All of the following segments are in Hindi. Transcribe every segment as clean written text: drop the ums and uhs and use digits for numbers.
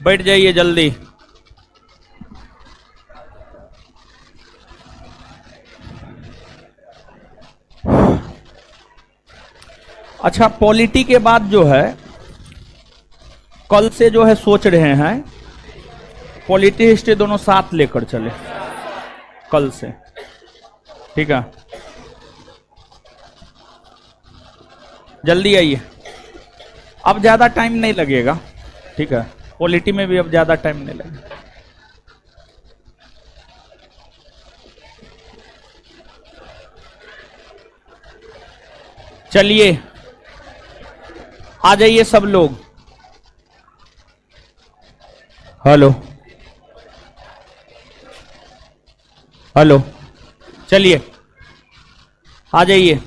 बैठ जाइए जल्दी। अच्छा, पॉलिटी के बाद जो है कल से जो है सोच रहे हैं पॉलिटी हिस्ट्री दोनों साथ लेकर चले कल से, ठीक है? जल्दी आइए, अब ज्यादा टाइम नहीं लगेगा, ठीक है? पॉलिटी में भी अब ज्यादा टाइम नहीं लगेगा। चलिए आ जाइए सब लोग। हेलो हेलो, चलिए आ जाइए।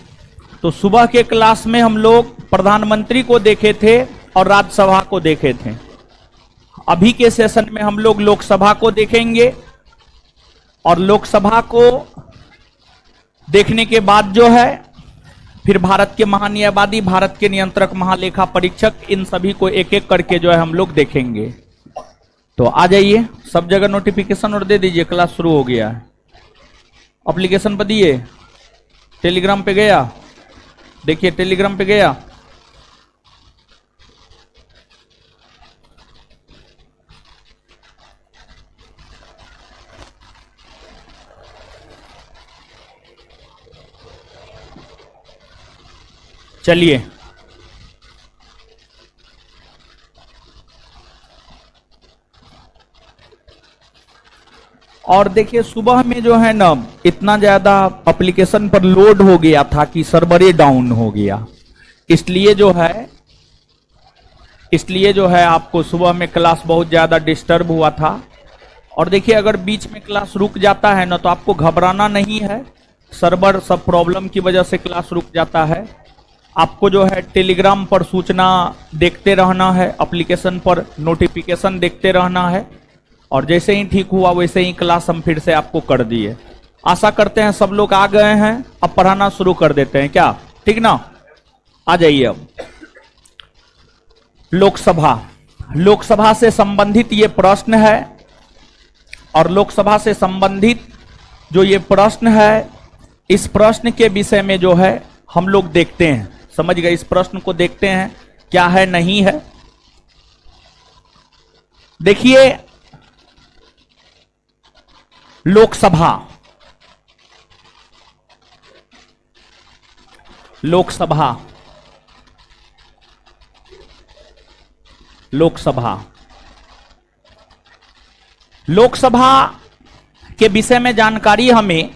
तो सुबह के क्लास में हम लोग प्रधानमंत्री को देखे थे और राज्यसभा को देखे थे। अभी के सेशन में हम लोग लोकसभा को देखेंगे और लोकसभा को देखने के बाद जो है फिर भारत के महान्यायवादी, भारत के नियंत्रक, महालेखा परीक्षक, इन सभी को एक एक करके जो है हम लोग देखेंगे। तो आ जाइए, सब जगह नोटिफिकेशन और दे दीजिए, क्लास शुरू हो गया है। एप्लीकेशन पर दिए, टेलीग्राम पे गया, देखिए टेलीग्राम पे गया। चलिए और देखिए, सुबह में जो है ना इतना ज्यादा एप्लीकेशन पर लोड हो गया था कि सर्वरे डाउन हो गया, इसलिए जो है आपको सुबह में क्लास बहुत ज्यादा डिस्टर्ब हुआ था। और देखिए, अगर बीच में क्लास रुक जाता है ना तो आपको घबराना नहीं है, सर्वर सब प्रॉब्लम की वजह से क्लास रुक जाता है। आपको जो है टेलीग्राम पर सूचना देखते रहना है, एप्लीकेशन पर नोटिफिकेशन देखते रहना है, और जैसे ही ठीक हुआ वैसे ही क्लास हम फिर से आपको कर दिए। आशा करते हैं सब लोग आ गए हैं, अब पढ़ाना शुरू कर देते हैं क्या, ठीक ना? आ जाइए। अब लोकसभा से संबंधित ये प्रश्न है, और लोकसभा से संबंधित जो ये प्रश्न है, इस प्रश्न के विषय में जो है हम लोग देखते हैं, समझ गए? इस प्रश्न को देखते हैं क्या है नहीं है। देखिए, लोकसभा के विषय में जानकारी हमें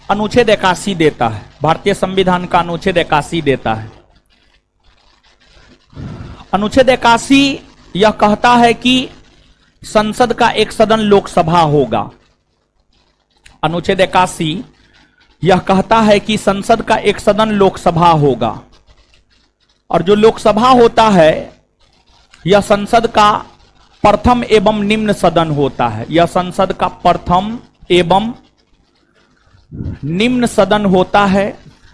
अनुच्छेद 81 देता है, भारतीय संविधान का अनुच्छेद 81 देता है। अनुच्छेद 81 यह कहता है कि संसद का एक सदन लोकसभा होगा। अनुच्छेद 81 यह कहता है कि संसद का एक सदन लोकसभा होगा, और जो लोकसभा होता है यह संसद का प्रथम एवं निम्न सदन होता है। यह संसद का प्रथम एवं निम्न सदन होता है।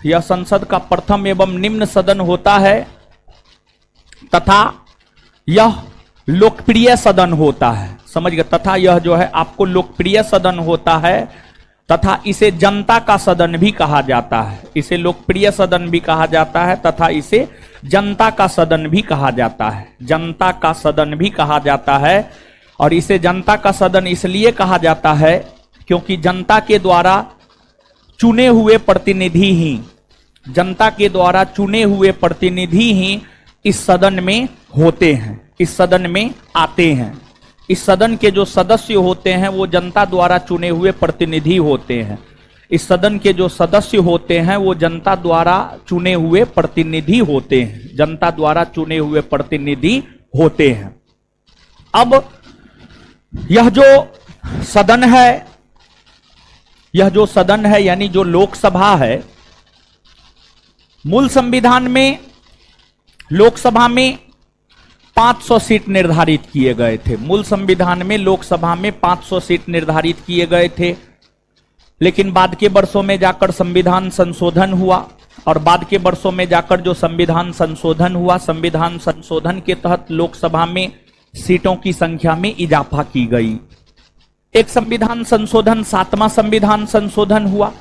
यह संसद का प्रथम एवं निम्न सदन होता है, तथा यह लोकप्रिय सदन होता है, समझ गए? तथा यह जो है आपको लोकप्रिय सदन होता है, तथा इसे जनता का सदन भी कहा जाता है। इसे लोकप्रिय सदन भी कहा जाता है, तथा इसे जनता का सदन भी कहा जाता है। जनता का सदन भी कहा जाता है, और इसे जनता का सदन इसलिए कहा जाता है क्योंकि जनता के द्वारा चुने हुए प्रतिनिधि ही, जनता के द्वारा चुने हुए प्रतिनिधि ही इस सदन में होते हैं, इस सदन में आते हैं। इस सदन के जो सदस्य होते हैं वो जनता द्वारा चुने हुए प्रतिनिधि होते हैं। इस सदन के जो सदस्य होते हैं वो जनता द्वारा चुने हुए प्रतिनिधि होते हैं, जनता द्वारा चुने हुए प्रतिनिधि होते हैं। अब यह जो सदन है, यानी जो लोकसभा है, मूल संविधान में लोकसभा में 500 सीट निर्धारित किए गए थे। मूल संविधान में लोकसभा में 500 सीट निर्धारित किए गए थे, लेकिन बाद के वर्षों में जाकर संविधान संशोधन हुआ, और बाद के वर्षों में जाकर जो संविधान संशोधन हुआ, संविधान संशोधन के तहत लोकसभा में सीटों की संख्या में इजाफा की गई। एक संविधान संशोधन, 7वां संविधान संशोधन हुआ।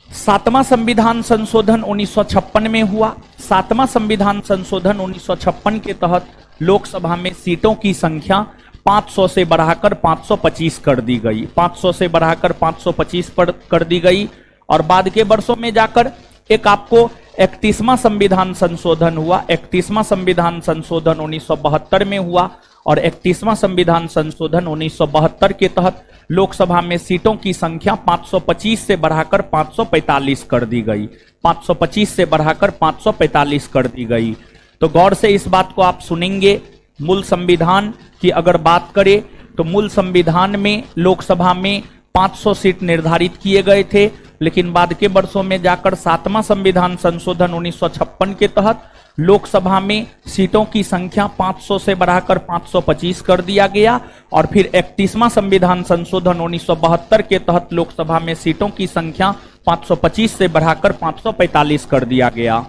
7वां संविधान संशोधन 1956 में हुआ। 7वां संविधान संशोधन 1956 के तहत लोकसभा में सीटों की संख्या 500 से बढ़ाकर 525 कर दी गई। 500 से बढ़ाकर 525 पर कर दी गई। और बाद के वर्षों में जाकर एक आपको 31वां संविधान संशोधन हुआ। 31वां संविधान संशोधन 1972 में हुआ और 31वां संविधान संशोधन 1972 के तहत लोकसभा में सीटों की संख्या 525 से बढ़ाकर 545 कर दी गई। 525 से बढ़ाकर 545 कर दी गई। तो गौर से इस बात को आप सुनेंगे। मूल संविधान की अगर बात करें तो मूल संविधान में लोकसभा में 500 सीट निर्धारित किए गए थे, लेकिन बाद के वर्षों में जाकर 7वां संविधान संशोधन 1956 के तहत लोकसभा में सीटों की संख्या 500 से बढ़ाकर 525 कर दिया गया। और फिर 31वां संविधान संशोधन 1972 के तहत लोकसभा में सीटों की संख्या 525 से बढ़ाकर 545 कर दिया गया।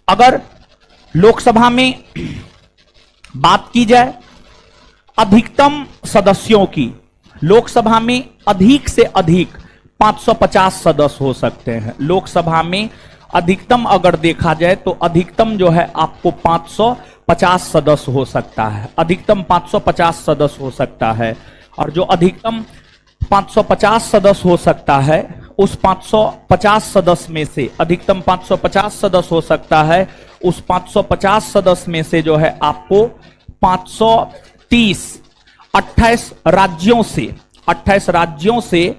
अगर लोकसभा में बात की जाए अधिकतम सदस्यों की, लोकसभा में अधिक से अधिक 550 सदस्य हो सकते हैं। लोकसभा में अधिकतम अगर देखा जाए तो अधिकतम जो है आपको 550 सदस्य हो सकता है। अधिकतम 550 सदस्य हो सकता है। और जो अधिकतम 550 सदस्य हो सकता है, उस 550 सदस्य में से अधिकतम 550 सदस्य हो सकता है। उस 550 सदस्य में से जो है आपको 530 28 राज्यों से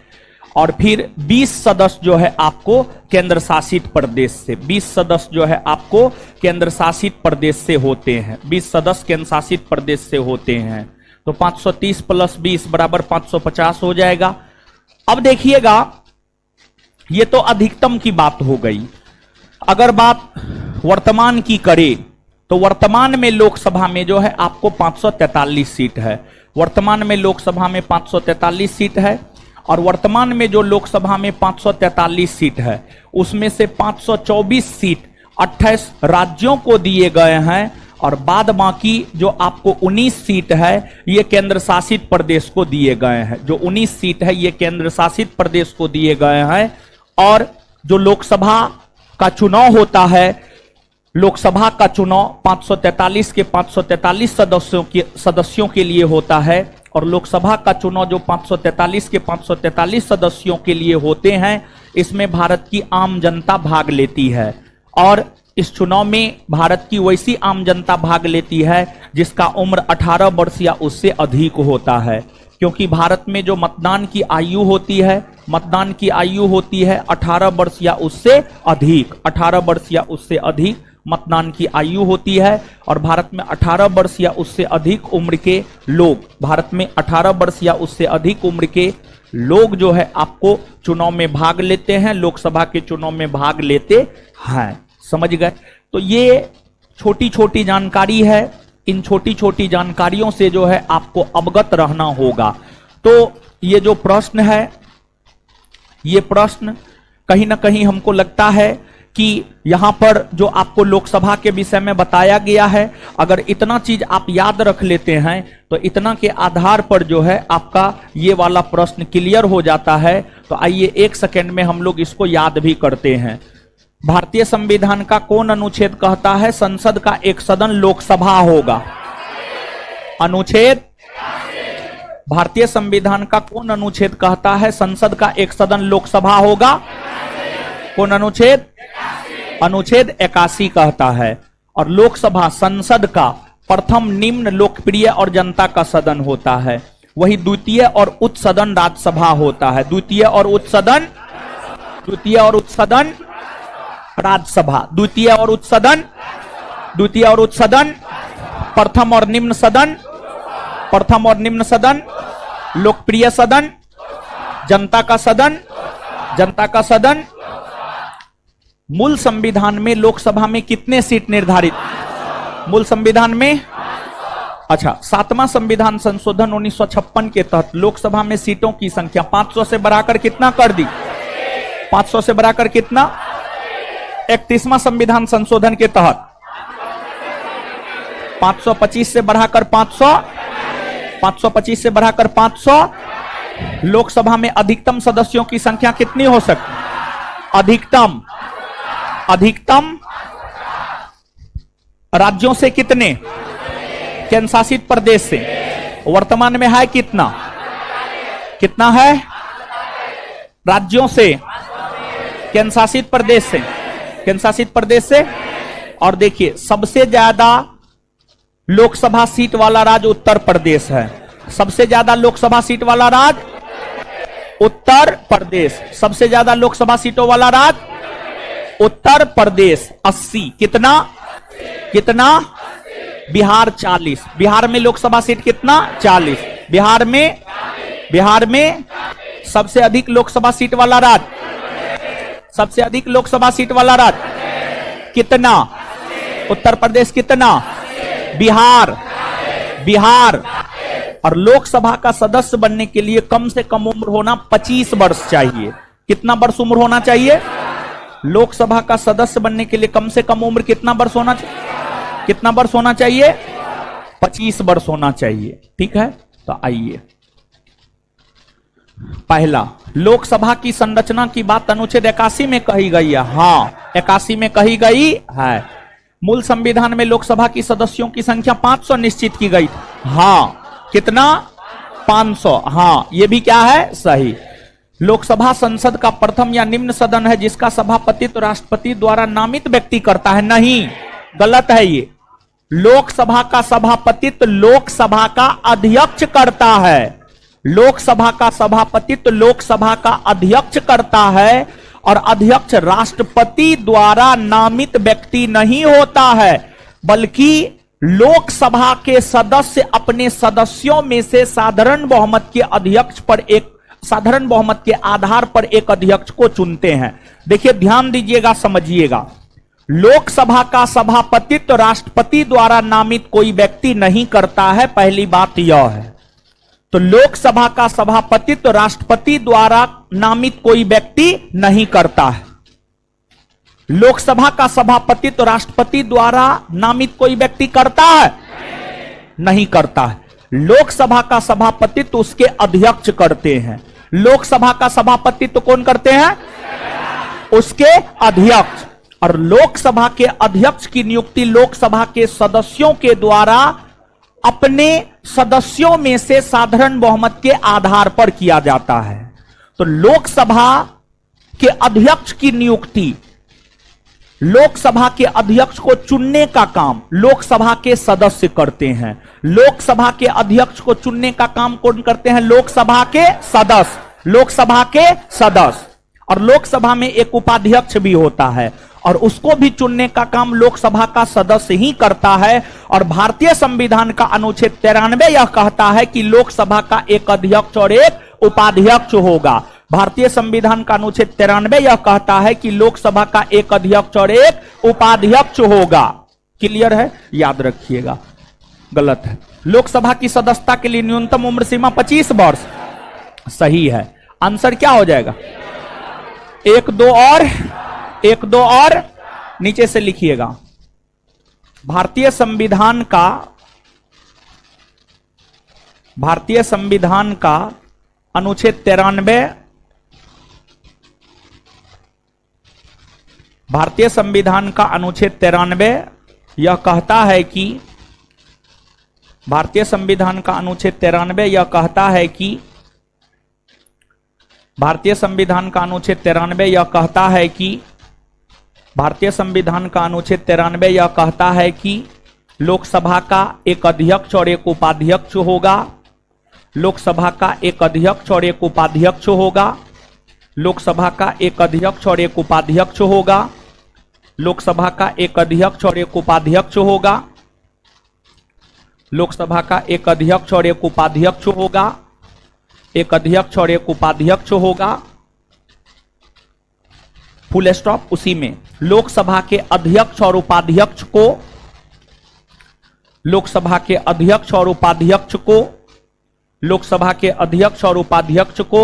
और फिर 20 सदस्य जो है आपको केंद्र शासित प्रदेश से, 20 सदस्य जो है आपको केंद्र शासित प्रदेश से होते हैं। 20 सदस्य केंद्र शासित प्रदेश से होते हैं। तो 530 प्लस 20 बराबर 550 हो जाएगा। अब देखिएगा, ये तो अधिकतम की बात हो गई। अगर बात वर्तमान की करें तो वर्तमान में लोकसभा में जो है आपको 543 सीट है। वर्तमान में लोकसभा में 543 सीट है। और वर्तमान में जो लोकसभा में 543 सीट है, उसमें से 524 सीट 28 राज्यों को दिए गए हैं और बाद बाकी जो आपको 19 सीट है ये केंद्र शासित प्रदेश को दिए गए हैं। जो 19 सीट है ये केंद्र शासित प्रदेश को दिए गए हैं। और जो लोकसभा का चुनाव होता है, लोकसभा का चुनाव 543 के 543 सदस्यों के लिए होता है। और लोकसभा का चुनाव जो 543 के 543 सदस्यों के लिए होते हैं, इसमें भारत की आम जनता भाग लेती है। और इस चुनाव में भारत की वैसी आम जनता भाग लेती है जिसका उम्र 18 वर्ष या उससे अधिक होता है। क्योंकि भारत में जो मतदान की आयु होती है, मतदान की आयु होती है 18 वर्ष या उससे अधिक। 18 वर्ष या उससे अधिक मतदान की आयु होती है। और भारत में 18 वर्ष या उससे अधिक उम्र के लोग, भारत में 18 वर्ष या उससे अधिक उम्र के लोग जो है आपको चुनाव में भाग लेते हैं, लोकसभा के चुनाव में भाग लेते हैं। समझ गए? तो ये छोटी छोटी जानकारी है। इन छोटी छोटी जानकारियों से जो है आपको अवगत रहना होगा। तो ये जो प्रश्न है, ये प्रश्न कहीं ना कहीं हमको लगता है कि यहां पर जो आपको लोकसभा के विषय में बताया गया है, अगर इतना चीज आप याद रख लेते हैं तो इतना के आधार पर जो है आपका ये वाला प्रश्न क्लियर हो जाता है। तो आइए 1 सेकेंड में हम लोग इसको याद भी करते हैं। भारतीय संविधान का कौन अनुच्छेद कहता है संसद का एक सदन लोकसभा होगा? अनुच्छेद। भारतीय संविधान का कौन अनुच्छेद कहता है संसद का एक सदन लोकसभा होगा? कौन अनुच्छेद? अनुच्छेद 81 कहता है। और लोकसभा संसद का प्रथम निम्न लोकप्रिय और जनता का सदन होता है। वही द्वितीय और उच्च सदन राज्यसभा होता है। द्वितीय और उच्च सदन राज्यसभा। द्वितीय और उच्च सदन प्रथम और निम्न सदन लोकप्रिय सदन, जनता का सदन। मूल संविधान में लोकसभा में कितने सीट निर्धारित? मूल संविधान में, अच्छा, 7वां संविधान संशोधन 1956 के तहत लोकसभा में सीटों की संख्या 500 से बढ़ाकर कितना कर दी? 500 से बढ़ाकर कितना? 31वां संविधान संशोधन के तहत 525 से बढ़ाकर 500, 525 से बढ़ाकर 500। लोकसभा में अधिकतम सदस्यों की संख्या कितनी हो सकती? अधिकतम, अधिकतम राज्यों से कितने? केंद्र शासित प्रदेश से। वर्तमान में है कितना? कितना है? राज्यों से, केंद्र शासित प्रदेश से, केंद्र शासित प्रदेश से। और देखिए सबसे ज्यादा लोकसभा सीट वाला राज्य उत्तर प्रदेश है। सबसे ज्यादा लोकसभा सीट वाला राज्य उत्तर प्रदेश। सबसे ज्यादा लोकसभा सीटों वाला राज्य उत्तर प्रदेश 80। कितना? कितना? बिहार 40। बिहार में लोकसभा सीट कितना? 40। बिहार में सबसे अधिक लोकसभा सीट वाला राज्य, सबसे अधिक लोकसभा सीट वाला राज्य कितना? उत्तर प्रदेश। कितना? बिहार, बिहार। और लोकसभा का सदस्य बनने के लिए कम से कम उम्र होना 25 वर्ष चाहिए। कितना वर्ष उम्र होना चाहिए? लोकसभा का सदस्य बनने के लिए कम से कम उम्र कितना वर्ष होना चाहिए? कितना वर्ष होना चाहिए? 25 वर्ष होना चाहिए। ठीक है, तो आइए पहला, लोकसभा की संरचना की बात अनुच्छेद 81 में कही गई है। हाँ, 81 में कही गई है। मूल संविधान में लोकसभा की सदस्यों की संख्या 500 निश्चित की गई। हाँ, कितना? 500। हाँ, ये भी क्या है? सही। लोकसभा संसद का प्रथम या निम्न सदन है जिसका सभापतित्व राष्ट्रपति द्वारा नामित व्यक्ति करता है। नहीं, गलत है ये। लोकसभा का सभापतित्व लोकसभा का अध्यक्ष करता है। लोकसभा का सभापतित्व लोकसभा का अध्यक्ष करता है और अध्यक्ष राष्ट्रपति द्वारा नामित व्यक्ति नहीं होता है, बल्कि लोकसभा के सदस्य अपने सदस्यों में से साधारण बहुमत के अध्यक्ष पर एक साधारण बहुमत के आधार पर एक अध्यक्ष को चुनते हैं। देखिए ध्यान दीजिएगा, समझिएगा। लोकसभा का सभापतित्व राष्ट्रपति द्वारा नामित कोई व्यक्ति नहीं करता है, पहली बात यह है। तो लोकसभा का सभापतित्व राष्ट्रपति द्वारा नामित कोई व्यक्ति नहीं करता है। लोकसभा का सभापतित्व राष्ट्रपति द्वारा नामित कोई व्यक्ति करता है? नहीं करता है। लोकसभा का सभापतित्व उसके अध्यक्ष करते हैं। लोकसभा का सभापतित्व कौन करते हैं? उसके अध्यक्ष। और लोकसभा के अध्यक्ष की नियुक्ति लोकसभा के सदस्यों के द्वारा अपने सदस्यों में से साधारण बहुमत के आधार पर किया जाता है। तो लोकसभा के अध्यक्ष की नियुक्ति, लोकसभा के अध्यक्ष को चुनने का काम लोकसभा के सदस्य करते हैं। लोकसभा के अध्यक्ष को चुनने का काम कौन करते हैं? लोकसभा के सदस्य। लोकसभा के सदस्य। और लोकसभा में एक उपाध्यक्ष भी होता है और उसको भी चुनने का काम लोकसभा का सदस्य ही करता है। और भारतीय संविधान का अनुच्छेद 93 यह कहता है कि लोकसभा का एक अध्यक्ष और एक उपाध्यक्ष होगा। भारतीय संविधान का अनुच्छेद 93 यह कहता है कि लोकसभा का एक अध्यक्ष और एक उपाध्यक्ष होगा। क्लियर है? याद रखिएगा, गलत है। लोकसभा की सदस्यता के लिए न्यूनतम उम्र सीमा 25 वर्ष। सही है। आंसर क्या हो जाएगा? 1, 2 और नीचे से लिखिएगा। भारतीय संविधान का अनुच्छेद 93, भारतीय संविधान का अनुच्छेद 93 यह कहता है कि भारतीय संविधान का अनुच्छेद 93 यह कहता है कि भारतीय संविधान का अनुच्छेद 93 यह कहता है कि भारतीय संविधान का अनुच्छेद 93 यह कहता है कि लोकसभा का एक अध्यक्ष और एक उपाध्यक्ष होगा। लोकसभा का एक अध्यक्ष और एक उपाध्यक्ष होगा। लोकसभा का एक अध्यक्ष और एक उपाध्यक्ष होगा। लोकसभा का एक अध्यक्ष और एक उपाध्यक्ष होगा। लोकसभा का एक अध्यक्ष और एक उपाध्यक्ष होगा। एक अध्यक्ष और एक उपाध्यक्ष होगा। Full stop. उसी में लोकसभा के अध्यक्ष और उपाध्यक्ष को लोकसभा के अध्यक्ष और उपाध्यक्ष को लोकसभा के अध्यक्ष और उपाध्यक्ष को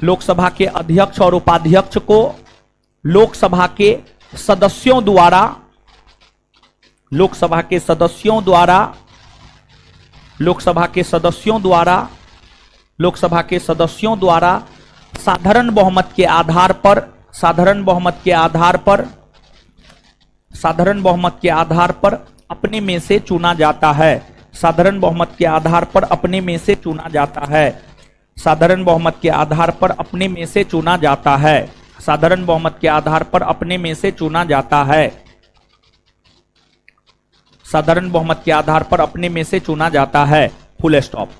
लोकसभा के अध्यक्ष और उपाध्यक्ष को लोकसभा के सदस्यों द्वारा लोकसभा के सदस्यों द्वारा लोकसभा के सदस्यों द्वारा लोकसभा के सदस्यों द्वारा साधारण बहुमत के आधार पर साधारण बहुमत के आधार पर साधारण बहुमत के आधार पर अपने में से चुना जाता है। साधारण बहुमत के आधार पर अपने में से चुना जाता है। साधारण बहुमत के आधार पर अपने में से चुना जाता है। साधारण बहुमत के आधार पर अपने में से चुना जाता है। साधारण बहुमत के आधार पर अपने में से चुना जाता है। Full stop.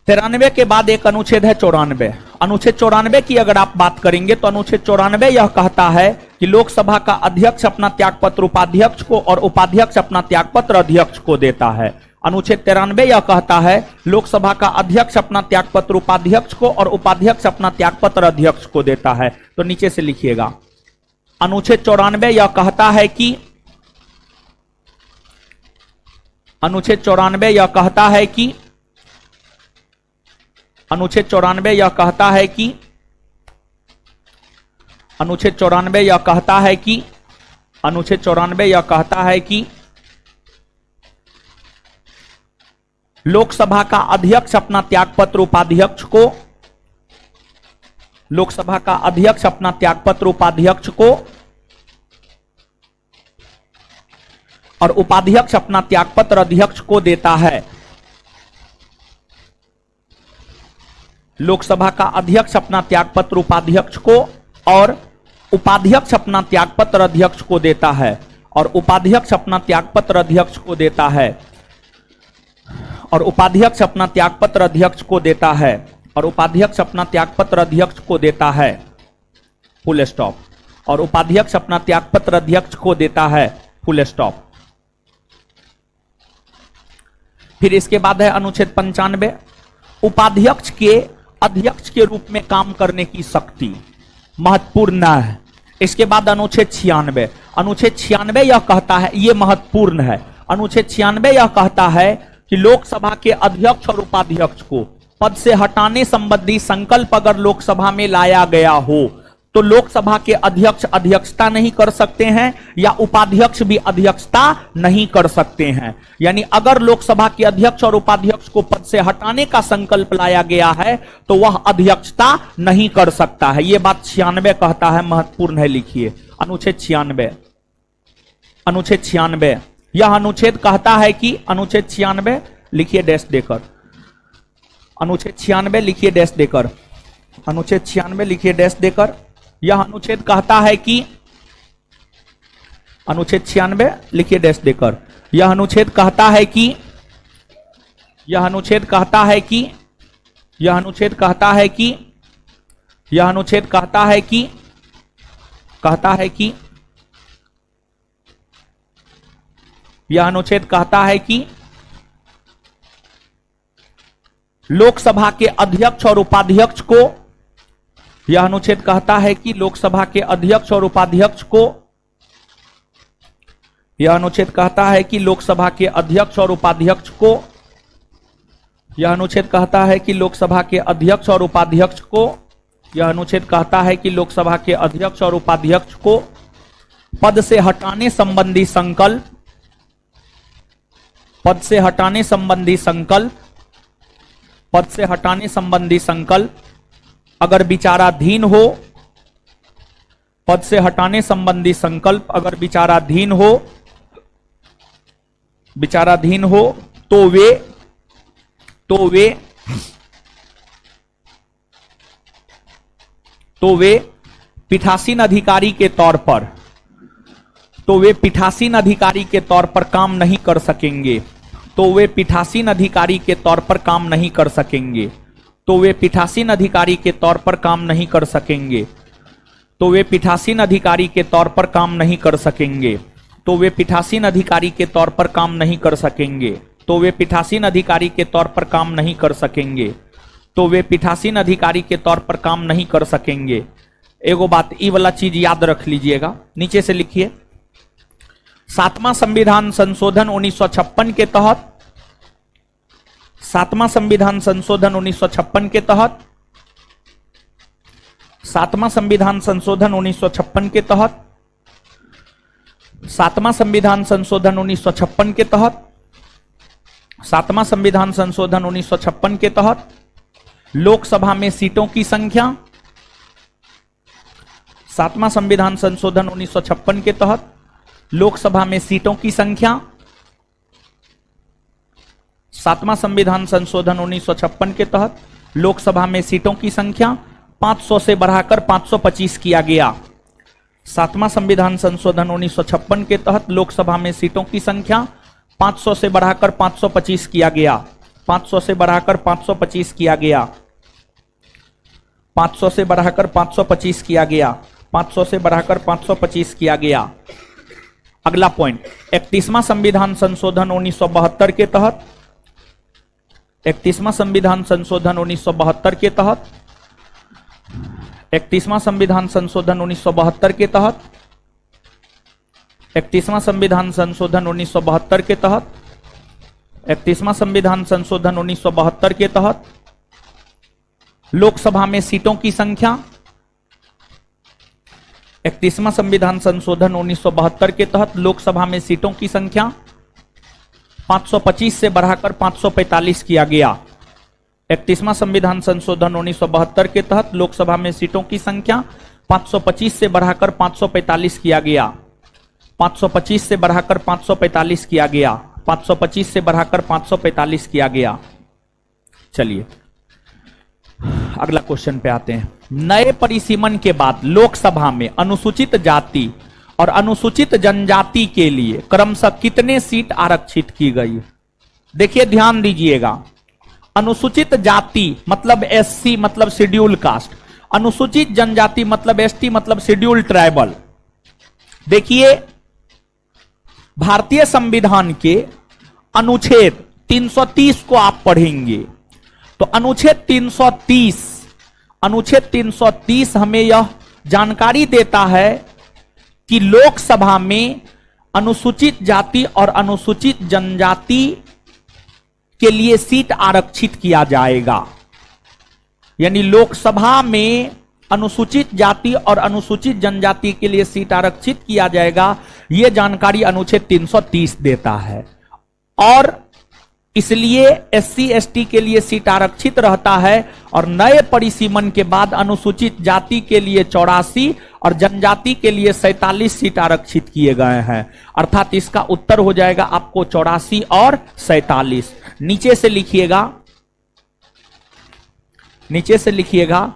93 के बाद एक अनुच्छेद है 94। अनुच्छेद 94 की अगर आप बात करेंगे तो अनुच्छेद 94 यह कहता है कि लोकसभा का अध्यक्ष अपना त्यागपत्र उपाध्यक्ष को और उपाध्यक्ष अपना त्यागपत्र अध्यक्ष को देता है। अनुच्छेद 93 यह कहता है लोकसभा का अध्यक्ष अपना त्यागपत्र उपाध्यक्ष को और उपाध्यक्ष अपना त्यागपत्र अध्यक्ष को देता है। तो नीचे से लिखिएगा, अनुच्छेद 94 यह कहता है कि अनुच्छेद 94 यह कहता है कि अनुच्छेद 94 यह कहता है कि अनुच्छेद 94 यह कहता है कि अनुच्छेद 94 यह कहता है कि लोकसभा का अध्यक्ष अपना त्यागपत्र उपाध्यक्ष को लोकसभा का अध्यक्ष अपना त्यागपत्र उपाध्यक्ष को और उपाध्यक्ष अपना त्यागपत्र अध्यक्ष को देता है। लोकसभा का अध्यक्ष अपना त्यागपत्र उपाध्यक्ष को और उपाध्यक्ष अपना त्यागपत्र अध्यक्ष को देता है और उपाध्यक्ष अपना त्यागपत्र अध्यक्ष को देता है और उपाध्यक्ष अपना त्यागपत्र अध्यक्ष को देता है और उपाध्यक्ष अपना त्यागपत्र अध्यक्ष को देता है। Full stop. और उपाध्यक्ष अपना त्यागपत्र अध्यक्ष को देता है। Full stop. फिर इसके बाद है अनुच्छेद 95। उपाध्यक्ष के अध्यक्ष के रूप में काम करने की शक्ति महत्वपूर्ण है। इसके बाद अनुच्छेद 96। अनुच्छेद 96 यह कहता है, यह महत्वपूर्ण है। अनुच्छेद 96 यह कहता है कि लोकसभा के अध्यक्ष और उपाध्यक्ष को पद से हटाने संबंधी संकल्प अगर लोकसभा में लाया गया हो तो लोकसभा के अध्यक्ष अध्यक्षता नहीं कर सकते हैं या उपाध्यक्ष भी अध्यक्षता नहीं कर सकते हैं। यानी अगर लोकसभा के अध्यक्ष और उपाध्यक्ष को पद से हटाने का संकल्प लाया गया है तो वह अध्यक्षता नहीं कर सकता है। यह बात 96 कहता है, महत्वपूर्ण है, लिखिए अनुच्छेद 96। अनुच्छेद 96 यह अनुच्छेद कहता है कि अनुच्छेद 96 लिखिए डैश देकर, अनुच्छेद 96 लिखिए डैश देकर, अनुच्छेद 96 लिखिए डैश देकर। यह अनुच्छेद कहता है कि अनुच्छेद 96 लिखिए डैश देकर। यह अनुच्छेद कहता है कि यह अनुच्छेद कहता है कि यह अनुच्छेद कहता है कि यह अनुच्छेद कहता है कि कहता है कि यह अनुच्छेद कहता है कि लोकसभा के अध्यक्ष और उपाध्यक्ष को यह अनुच्छेद कहता है कि लोकसभा के अध्यक्ष और उपाध्यक्ष को यह अनुच्छेद कहता है कि लोकसभा के अध्यक्ष और उपाध्यक्ष को यह अनुच्छेद कहता है कि लोकसभा के अध्यक्ष और उपाध्यक्ष को यह अनुच्छेद कहता है कि लोकसभा के अध्यक्ष और उपाध्यक्ष को पद से हटाने संबंधी संकल्प पद से हटाने संबंधी संकल्प पद से हटाने संबंधी संकल्प अगर विचाराधीन हो, पद से हटाने संबंधी संकल्प अगर विचाराधीन हो तो वे पीठासीन अधिकारी के तौर पर काम नहीं कर सकेंगे। तो वे पीठासीन अधिकारी के तौर पर काम नहीं कर सकेंगे। तो वे पीठासीन अधिकारी के तौर पर काम नहीं कर सकेंगे। तो वे पीठासीन अधिकारी के तौर पर काम नहीं कर सकेंगे। तो वे पीठासीन अधिकारी के तौर पर काम नहीं कर सकेंगे। तो वे पीठासीन अधिकारी के तौर पर काम नहीं कर सकेंगे। तो वे पीठासीन अधिकारी के तौर पर काम नहीं कर सकेंगे। एगो बात ई वाला चीज याद रख लीजिएगा, नीचे से लिखिए। 7वां संविधान संशोधन 1956 के तहत 7वां संविधान संशोधन 1956 के तहत 7वां संविधान संशोधन 1956 के तहत सातवां संविधान संशोधन 1956 के तहत, सातवां संविधान संशोधन 1956 के तहत लोकसभा में सीटों की संख्या, सातवां संविधान संशोधन 1956 के तहत लोकसभा में सीटों की संख्या, सातवां संविधान संशोधन 1956 के तहत लोकसभा में सीटों की संख्या 500 से बढ़ाकर 525 किया गया। सातवां संविधान संशोधन 1956 के तहत लोकसभा में सीटों की संख्या 500 से बढ़ाकर 525 किया गया, 500 से बढ़ाकर 525 किया गया, 500 से बढ़ाकर 525 किया गया, 500 से बढ़ाकर 525 किया गया। अगला पॉइंट, 31वां संविधान संशोधन 1972 के तहत, 31वां संविधान संशोधन 1972 के तहत, 31वां संविधान संशोधन 1972 के तहत, 31वां संविधान संशोधन 1972 के तहत, 31वां संविधान संशोधन 1972 के तहत लोकसभा में सीटों की संख्या, 31वां संविधान संशोधन 1972 के तहत लोकसभा में सीटों की संख्या 525 से बढ़ाकर 545 किया गया। 31वां संविधान संशोधन 1972 के तहत लोकसभा में सीटों की संख्या 525 से बढ़ाकर 545 किया गया, 525 से बढ़ाकर 545 किया गया, 525 से बढ़ाकर 545 किया गया। चलिए अगला क्वेश्चन पे आते हैं। नए परिसीमन के बाद लोकसभा में अनुसूचित जाति और अनुसूचित जनजाति के लिए क्रमशः कितने सीट आरक्षित की गई? देखिए ध्यान दीजिएगा, अनुसूचित जाति मतलब एससी मतलब शेड्यूल कास्ट, अनुसूचित जनजाति मतलब एसटी मतलब शेड्यूल ट्राइबल। देखिए भारतीय संविधान के अनुच्छेद 330 को आप पढ़ेंगे तो अनुच्छेद 330 हमें यह जानकारी देता है कि लोकसभा में अनुसूचित जाति और अनुसूचित जनजाति के लिए सीट आरक्षित किया जाएगा। यानी लोकसभा में अनुसूचित जाति और अनुसूचित जनजाति के लिए सीट आरक्षित किया जाएगा, यह जानकारी अनुच्छेद 330 देता है। और इसलिए एससी एसटी के लिए सीट आरक्षित रहता है और नए परिसीमन के बाद अनुसूचित जाति के लिए 84 और जनजाति के लिए 47 सीट आरक्षित किए गए हैं। अर्थात इसका उत्तर हो जाएगा आपको 84 और 47। नीचे से लिखिएगा, नीचे से लिखिएगा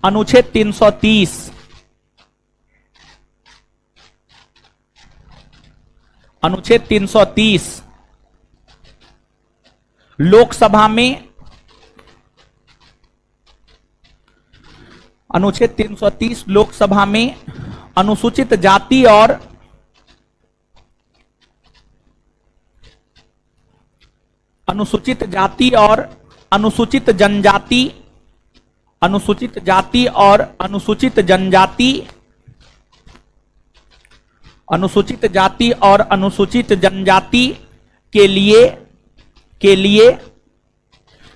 अनुच्छेद 330 अनुच्छेद 330 लोकसभा में, अनुच्छेद 330 लोकसभा में अनुसूचित जाति और अनुसूचित जाति और अनुसूचित जनजाति, अनुसूचित जाति और अनुसूचित जनजाति, अनुसूचित जाति और अनुसूचित जनजाति के लिए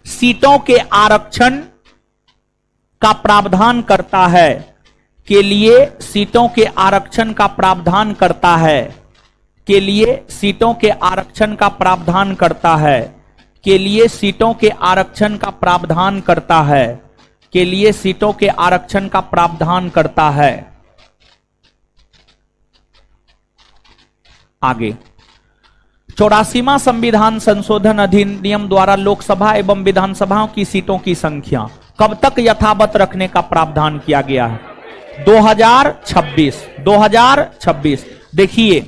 सीटों के आरक्षण का प्रावधान करता है, के लिए सीटों के आरक्षण का प्रावधान करता है, के लिए सीटों के आरक्षण का प्रावधान करता है, के लिए सीटों के आरक्षण का प्रावधान करता है, के लिए सीटों के आरक्षण का प्रावधान करता है। आगे 84वां संविधान संशोधन अधिनियम द्वारा लोकसभा एवं विधानसभाओं की सीटों की संख्या कब तक यथावत रखने का प्रावधान किया गया है? 2026। देखिए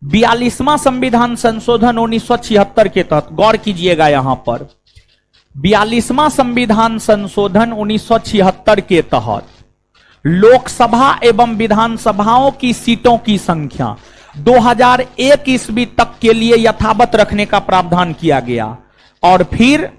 42वां संविधान संशोधन 1976 के तहत गौर कीजिएगा, यहां पर 42वां संविधान संशोधन 1976 के तहत लोकसभा एवं विधानसभाओं की सीटों की संख्या 2001 ईस्वी तक के लिए यथावत रखने का प्रावधान किया गया और फिर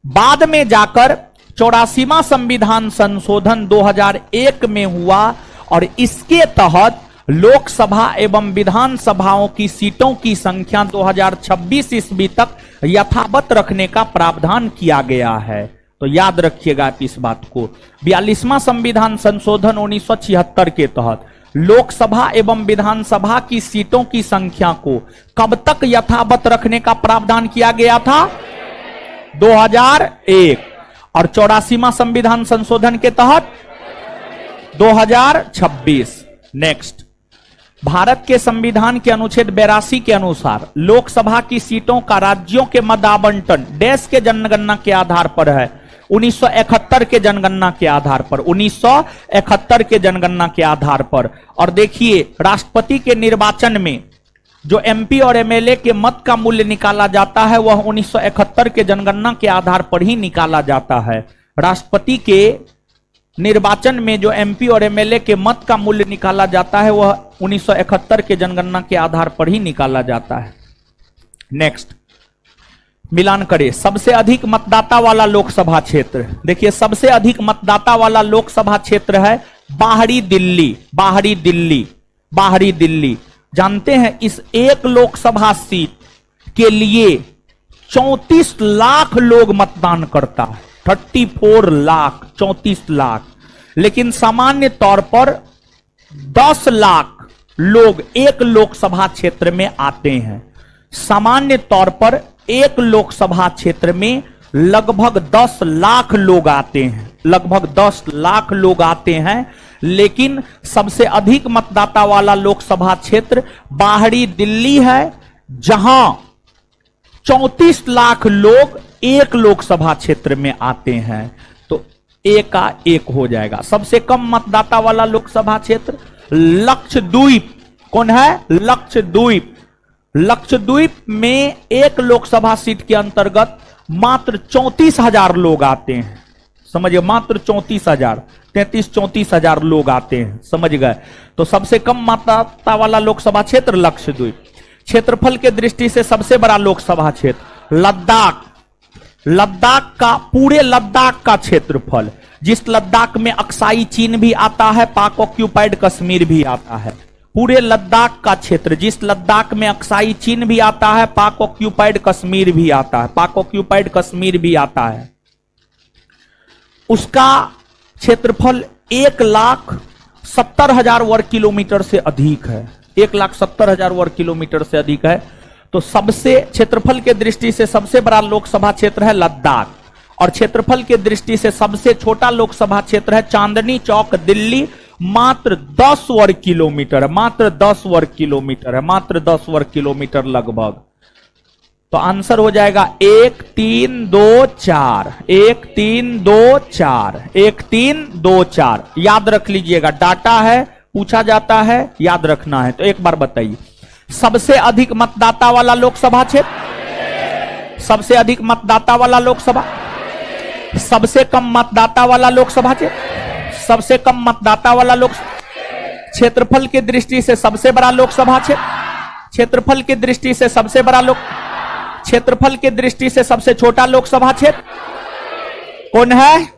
बाद में जाकर 84वां संविधान संशोधन 2001 में हुआ और इसके तहत लोकसभा एवं विधानसभाओं की सीटों की संख्या 2026 ईस्वी तक यथावत रखने का प्रावधान किया गया है। तो याद रखिएगा इस बात को। 42वां संविधान संशोधन 1976 के तहत लोकसभा एवं विधानसभा की सीटों की संख्या को कब तक यथावत रखने का प्रावधान किया गया था? 2001। और 84वां संविधान संशोधन के तहत 2026। नेक्स्ट, भारत के संविधान के अनुच्छेद 82 के अनुसार लोकसभा की सीटों का राज्यों के मध्य आवंटन देश के जनगणना के आधार पर है। 1971 के जनगणना के आधार पर, 1971 के जनगणना के आधार पर। और देखिए, राष्ट्रपति के निर्वाचन में जो एमपी और एमएलए के मत का मूल्य निकाला जाता है वह 1971 के जनगणना के आधार पर ही निकाला जाता है। राष्ट्रपति के निर्वाचन में जो एमपी और एमएलए के मत का मूल्य निकाला जाता है वह 1971 के जनगणना के आधार पर ही निकाला जाता है। नेक्स्ट, मिलान करें। सबसे अधिक मतदाता वाला लोकसभा क्षेत्र, देखिए सबसे अधिक मतदाता वाला लोकसभा क्षेत्र है बाहरी दिल्ली। बाहरी दिल्ली, बाहरी दिल्ली। जानते हैं इस एक लोकसभा सीट के लिए 34 लाख लोग मतदान करता है। 34 लाख, 34 लाख। लेकिन सामान्य तौर पर 10 लाख लोग एक लोकसभा क्षेत्र में आते हैं। सामान्य तौर पर एक लोकसभा क्षेत्र में लगभग 10 लाख लोग आते हैं, लगभग 10 लाख लोग आते हैं। लेकिन सबसे अधिक मतदाता वाला लोकसभा क्षेत्र बाहरी दिल्ली है, जहां 34 लाख लोग एक लोकसभा क्षेत्र में आते हैं। तो एक का एक हो जाएगा। सबसे कम मतदाता वाला लोकसभा क्षेत्र लक्षद्वीप। कौन है? लक्षद्वीप। लक्षद्वीप में एक लोकसभा सीट के अंतर्गत मात्र 34,000 लोग आते हैं। समझिए, मात्र 34,000, 33-34,000 लोग आते हैं। समझ गए? तो सबसे कम मतदाता वाला लोकसभा क्षेत्र लक्षद्वीप। क्षेत्रफल के दृष्टि से सबसे बड़ा लोकसभा क्षेत्र लद्दाख। लद्दाख का, पूरे लद्दाख का क्षेत्रफल, जिस लद्दाख में अक्साई चीन भी आता है, पाक ऑक्यूपाइड कश्मीर भी आता है। पूरे लद्दाख का क्षेत्र, जिस लद्दाख में अक्साई चीन भी आता है, पाक ऑक्यूपाइड कश्मीर भी आता है, पाक ऑक्यूपाइड कश्मीर भी आता है, उसका क्षेत्रफल 1,70,000 वर्ग किलोमीटर से अधिक है। 1,70,000 वर्ग किलोमीटर से अधिक है। तो सबसे क्षेत्रफल के दृष्टि से सबसे बड़ा लोकसभा क्षेत्र है लद्दाख, और क्षेत्रफल के दृष्टि से सबसे छोटा लोकसभा क्षेत्र है चांदनी चौक, दिल्ली। मात्र 10 वर्ग किलोमीटर है, मात्र 10 वर्ग किलोमीटर है, मात्र 10 वर्ग किलोमीटर लगभग। तो आंसर हो जाएगा 1, 3, 2, 4, 1, 3, 2, 4, 1, 3, 2, 4। याद रख लीजिएगा, डाटा है, पूछा जाता है, याद रखना है। तो एक बार बताइए, सबसे अधिक मतदाता वाला लोकसभा क्षेत्र, सबसे अधिक मतदाता वाला लोकसभा, सबसे कम मतदाता वाला लोकसभा क्षेत्र, सबसे कम मतदाता वाला लोक, क्षेत्रफल की दृष्टि से सबसे बड़ा लोकसभा क्षेत्र, क्षेत्रफल की दृष्टि से सबसे बड़ा लोक, क्षेत्रफल की दृष्टि से सबसे छोटा लोकसभा क्षेत्र कौन है?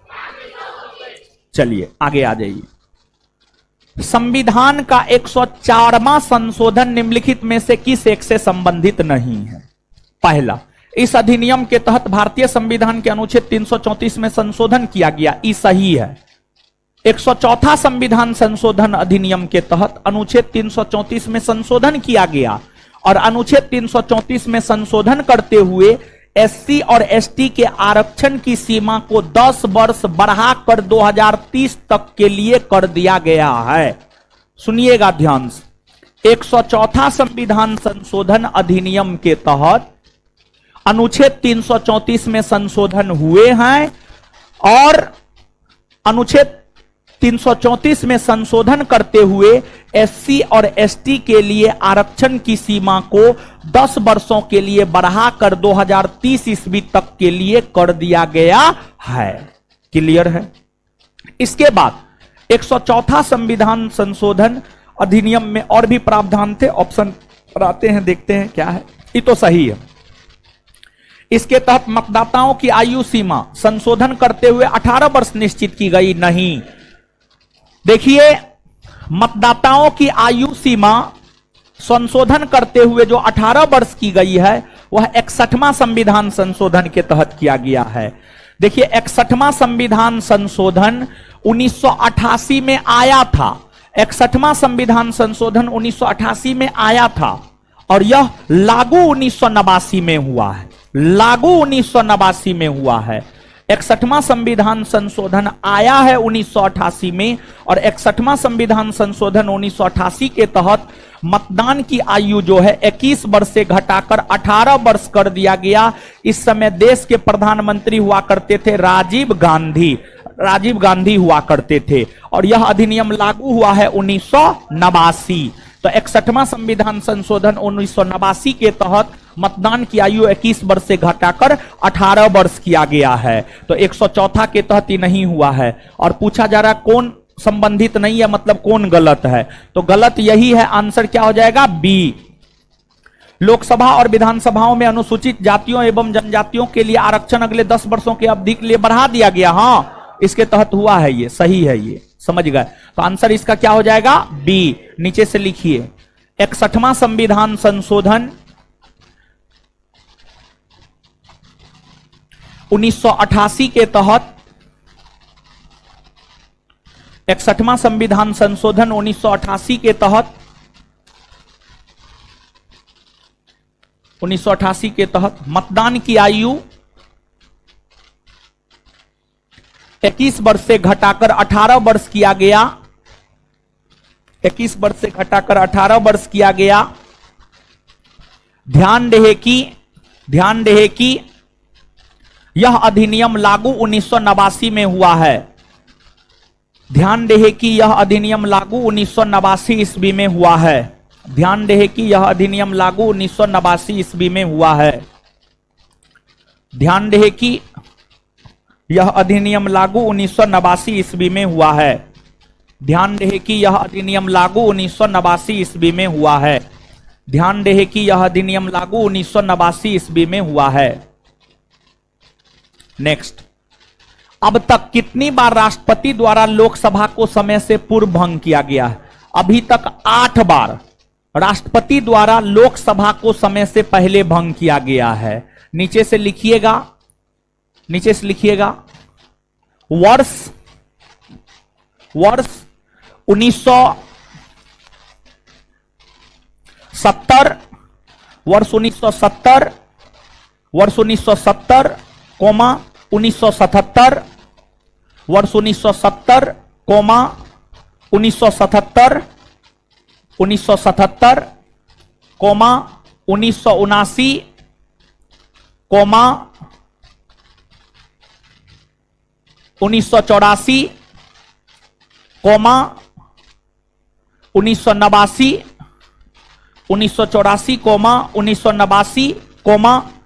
चलिए आगे आ जाइए। संविधान का 104वां संशोधन निम्नलिखित में से किस एक से संबंधित नहीं है? पहला, इस अधिनियम के तहत भारतीय संविधान के अनुच्छेद 334 में संशोधन किया गया, ई सही है। 104वां संविधान संशोधन अधिनियम के तहत अनुच्छेद 334 में संशोधन किया गया, और अनुच्छेद 334 में संशोधन करते हुए एससी और एसटी के आरक्षण की सीमा को 10 वर्ष बढ़ाकर 2030 तक के लिए कर दिया गया है। सुनिएगा ध्यान से, 104वां संविधान संशोधन अधिनियम के तहत अनुच्छेद 334 में संशोधन हुए हैं, और अनुच्छेद 334 में संशोधन करते हुए एससी और एसटी के लिए आरक्षण की सीमा को 10 वर्षों के लिए बढ़ाकर 2030 ईस्वी तक के लिए कर दिया गया है। क्लियर है? इसके बाद 104वां संविधान संशोधन अधिनियम में और भी प्रावधान थे, ऑप्शन पर आते हैं, देखते हैं क्या है। ये तो सही है। इसके तहत मतदाताओं की आयु सीमा संशोधन करते हुए 18 वर्ष निश्चित की गई नहीं। देखिए, मतदाताओं की आयु सीमा संशोधन करते हुए जो 18 वर्ष की गई है वह 61वां संविधान संशोधन के तहत किया गया है। देखिए, 61वां संविधान संशोधन 1988 में आया था, 61वां संविधान संशोधन 1988 में आया था और यह लागू 1989 में हुआ है। लागू 1989 में हुआ है। 61वां संविधान संशोधन आया है 1988 में और 61वां संविधान संशोधन 1988 के तहत मतदान की आयु जो है 21 वर्ष से घटाकर 18 वर्ष कर दिया गया। इस समय देश के प्रधानमंत्री हुआ करते थे राजीव गांधी हुआ करते थे और यह अधिनियम लागू हुआ है 1989। तो 61वां संविधान संशोधन 1989 के तहत मतदान की आयु 21 वर्ष से घटाकर 18 वर्ष किया गया है। तो 104 के तहत ही नहीं हुआ है। और पूछा जा रहा है कौन संबंधित नहीं है, मतलब कौन गलत है, तो गलत यही है। आंसर क्या हो जाएगा? बी। लोकसभा और विधानसभाओं में अनुसूचित जातियों एवं जनजातियों के लिए आरक्षण अगले 10 वर्षों की अवधि के लिए बढ़ा दिया गया। हाँ, इसके तहत हुआ है, ये सही है, ये समझ गए। तो आंसर इसका क्या हो जाएगा? बी। नीचे से लिखिए 61वां संविधान संशोधन 1988 के तहत 61वां संविधान संशोधन 1988 के तहत 1988 के तहत मतदान की आयु 21 वर्ष से घटाकर 18 वर्ष किया गया। 21 वर्ष से घटाकर 18 वर्ष किया गया। ध्यान रहे कि यह अधिनियम लागू 1989 में हुआ है। ध्यान रहे कि यह अधिनियम लागू 1989 ईस्वी में हुआ है। ध्यान रहे कि यह अधिनियम लागू 1989 ईस्वी में हुआ है। ध्यान रहे कि यह अधिनियम लागू 1989 ईस्वी में हुआ है। ध्यान रहे कि यह अधिनियम लागू 1989 ईस्वी में हुआ है। ध्यान रहे कि यह अधिनियम लागू 1989 ईस्वी में हुआ है। नेक्स्ट, अब तक कितनी बार राष्ट्रपति द्वारा लोकसभा को समय से पूर्व भंग किया गया है? अभी तक 8 बार राष्ट्रपति द्वारा लोकसभा को समय से पहले भंग किया गया है। नीचे से लिखिएगा, वर्ष 1970, वर्ष 1970, वर्ष 1970, 1977, वर्ष 1970, 1977, 1977, 1979, 1984, 1989, 1984, 1989,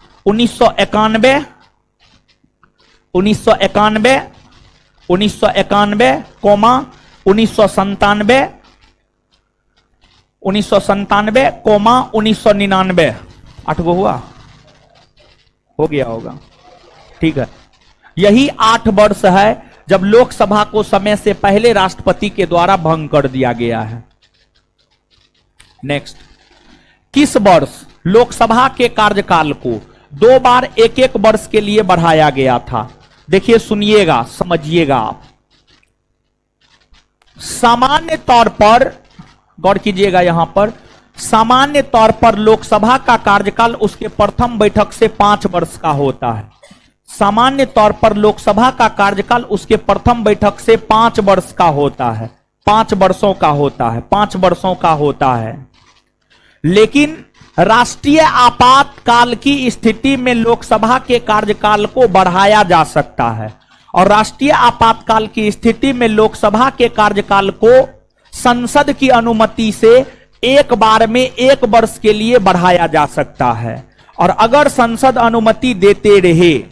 1991, 1991, 1991, 1997, 1997, 1999। 8 गो हुआ, हो गया होगा, ठीक है। यही 8 वर्ष है जब लोकसभा को समय से पहले राष्ट्रपति के द्वारा भंग कर दिया गया है। नेक्स्ट, किस वर्ष लोकसभा के कार्यकाल को 2 बार 1-1 वर्ष के लिए बढ़ाया गया था? देखिए, सुनिएगा, समझिएगा आप। सामान्य तौर पर गौर कीजिएगा, यहां पर सामान्य तौर पर लोकसभा का कार्यकाल उसके प्रथम बैठक से 5 वर्ष का होता है। सामान्य तौर पर लोकसभा का कार्यकाल उसके प्रथम बैठक से 5 वर्ष का होता है, 5 वर्षों का होता है, 5 वर्षों का होता है। लेकिन राष्ट्रीय आपातकाल की स्थिति में लोकसभा के कार्यकाल को बढ़ाया जा सकता है और राष्ट्रीय आपातकाल की स्थिति में लोकसभा के कार्यकाल को संसद की अनुमति से एक बार में 1 वर्ष के लिए बढ़ाया जा सकता है। और अगर संसद अनुमति देते रहे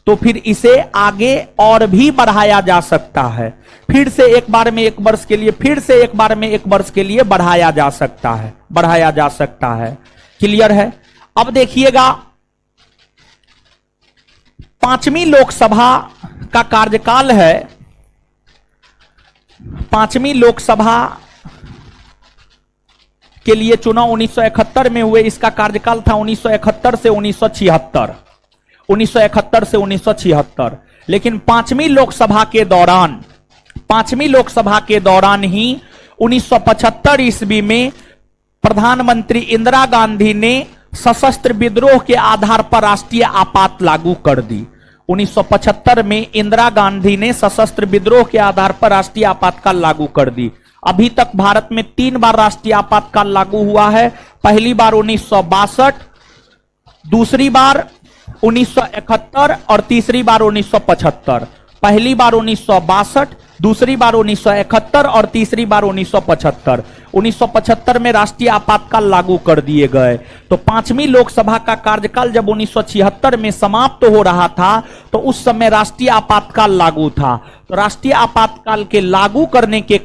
तो फिर इसे आगे और भी बढ़ाया जा सकता है। फिर से एक बार में 1 वर्ष के लिए, फिर से एक बार में 1 वर्ष के लिए बढ़ाया जा सकता है, बढ़ाया जा सकता है। क्लियर है? अब देखिएगा, 5वीं लोकसभा का कार्यकाल है। 5वीं लोकसभा के लिए चुनाव 1971 में हुए। इसका कार्यकाल था 1971 से 1976, 1971 से 1976। लेकिन 5वीं लोकसभा के दौरान ही 1975 ईस्वी में प्रधानमंत्री इंदिरा गांधी ने सशस्त्र विद्रोह के आधार पर राष्ट्रीय आपात लागू कर दी। 1975 में इंदिरा गांधी ने सशस्त्र विद्रोह के आधार पर राष्ट्रीय आपातकाल लागू कर दी। अभी तक भारत में 3 बार राष्ट्रीय आपातकाल लागू हुआ है। पहली बार 1962, दूसरी बार 1971 और तीसरी बार 1975। पहली बार 1962, दूसरी बार 1971 और तीसरी बार 1975। 1975 में राष्ट्रीय आपातकाल लागू कर दिए गए। तो 5वीं लोकसभा का कार्यकाल जब 1976 में समाप्त हो रहा था तो उस समय राष्ट्रीय आपातकाल लागू था। तो राष्ट्रीय आपातकाल के लागू होने के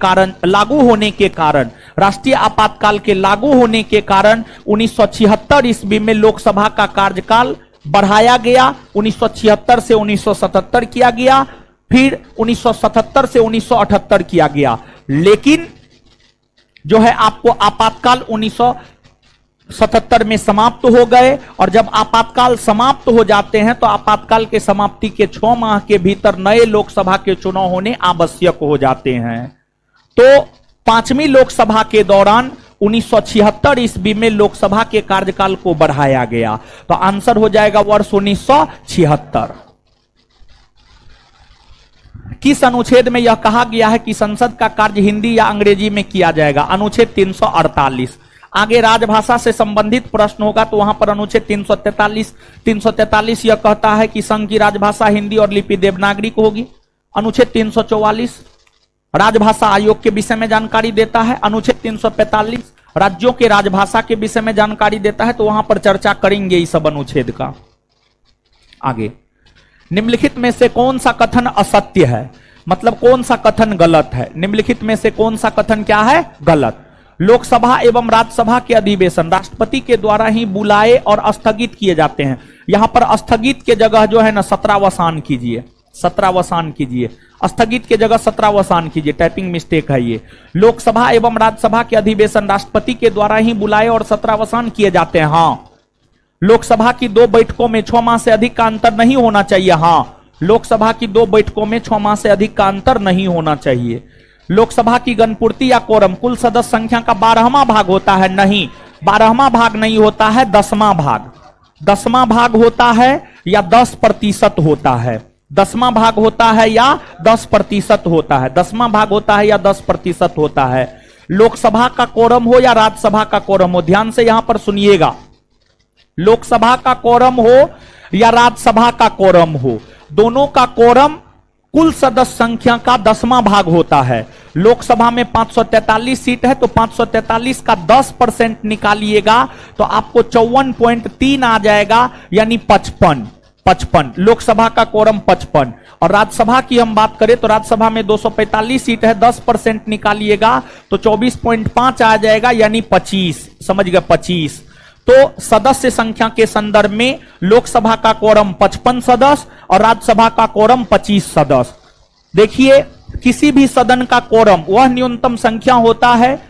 कारण 1976 ईस्वी में लोकसभा का कार्यकाल बढ़ाया गया। 1976 से 1977 किया गया, फिर 1977 से 1978 किया गया। लेकिन जो है आपको आपातकाल 1977 में समाप्त हो गए, और जब आपातकाल समाप्त हो जाते हैं तो आपातकाल के समाप्ति के 6 माह के भीतर नए लोकसभा के चुनाव होने आवश्यक हो जाते हैं। तो 5वीं लोकसभा के दौरान 1976 ईस्वी में लोकसभा के कार्यकाल को बढ़ाया गया। तो आंसर हो जाएगा वर्ष 1976। किस अनुच्छेद में यह कहा गया है कि संसद का कार्य हिंदी या अंग्रेजी में किया जाएगा? अनुच्छेद 348। आगे राजभाषा से संबंधित प्रश्न होगा तो वहां पर अनुच्छेद 343 यह कहता है कि संघ की राजभाषा हिंदी और लिपि देवनागरी को होगी। अनुच्छेद 344 राजभाषा आयोग के विषय में जानकारी देता है। अनुच्छेद 345 राज्यों के राजभाषा के विषय में जानकारी देता है। तो वहां पर चर्चा करेंगे इस सब अनुच्छेद का। आगे, निम्नलिखित में से कौन सा कथन असत्य है? मतलब कौन सा कथन गलत है? निम्नलिखित में से कौन सा कथन क्या है? गलत। लोकसभा एवं राज्यसभा के अधिवेशन राष्ट्रपति के द्वारा ही बुलाए और स्थगित किए जाते हैं। यहां पर स्थगित के जगह जो है ना 17वासान कीजिए, 17वासान कीजिए, स्थगित के जगह 17वासान कीजिए, टाइपिंग मिस्टेक है ये। लोकसभा एवं राज्यसभा के अधिवेशन राष्ट्रपति के द्वारा ही बुलाए और 17वासान किए जाते हैं। हाँ, लोकसभा की 2 बैठकों में 6 माह से अधिक का अंतर नहीं होना चाहिए। हाँ, लोकसभा की 2 बैठकों में 6 माह से अधिक का अंतर नहीं होना चाहिए। लोकसभा की गणपूर्ति या कोरम कुल सदस्य संख्या का 12वां भाग होता है। नहीं, 12वां भाग नहीं होता है, 10वां भाग। 10वां भाग होता है या 10% होता है। 10वां भाग होता है या 10% होता है। 10वां भाग होता है या 10% होता है। लोकसभा का कोरम हो या राज्यसभा का कोरम हो, ध्यान से यहां पर सुनिएगा। लोकसभा का कोरम हो या राज्यसभा का कोरम हो, दोनों का कोरम कुल सदस्य संख्या का 10वां भाग होता है। लोकसभा में 543 सीट है तो 543 का 10% निकालिएगा तो आपको 54.3 आ जाएगा, यानी 55। लोकसभा का कोरम 55। और राज्यसभा की हम बात करें तो राज्यसभा में 245 सीट है, 10% निकालिएगा तो 24.5 आ जाएगा, यानी 25। समझ गए? 25। तो सदस्य संख्या के संदर्भ में लोकसभा का कोरम 55 सदस्य और राज्यसभा का कोरम 25 सदस्य। देखिए, किसी भी सदन का कोरम वह न्यूनतम संख्या होता है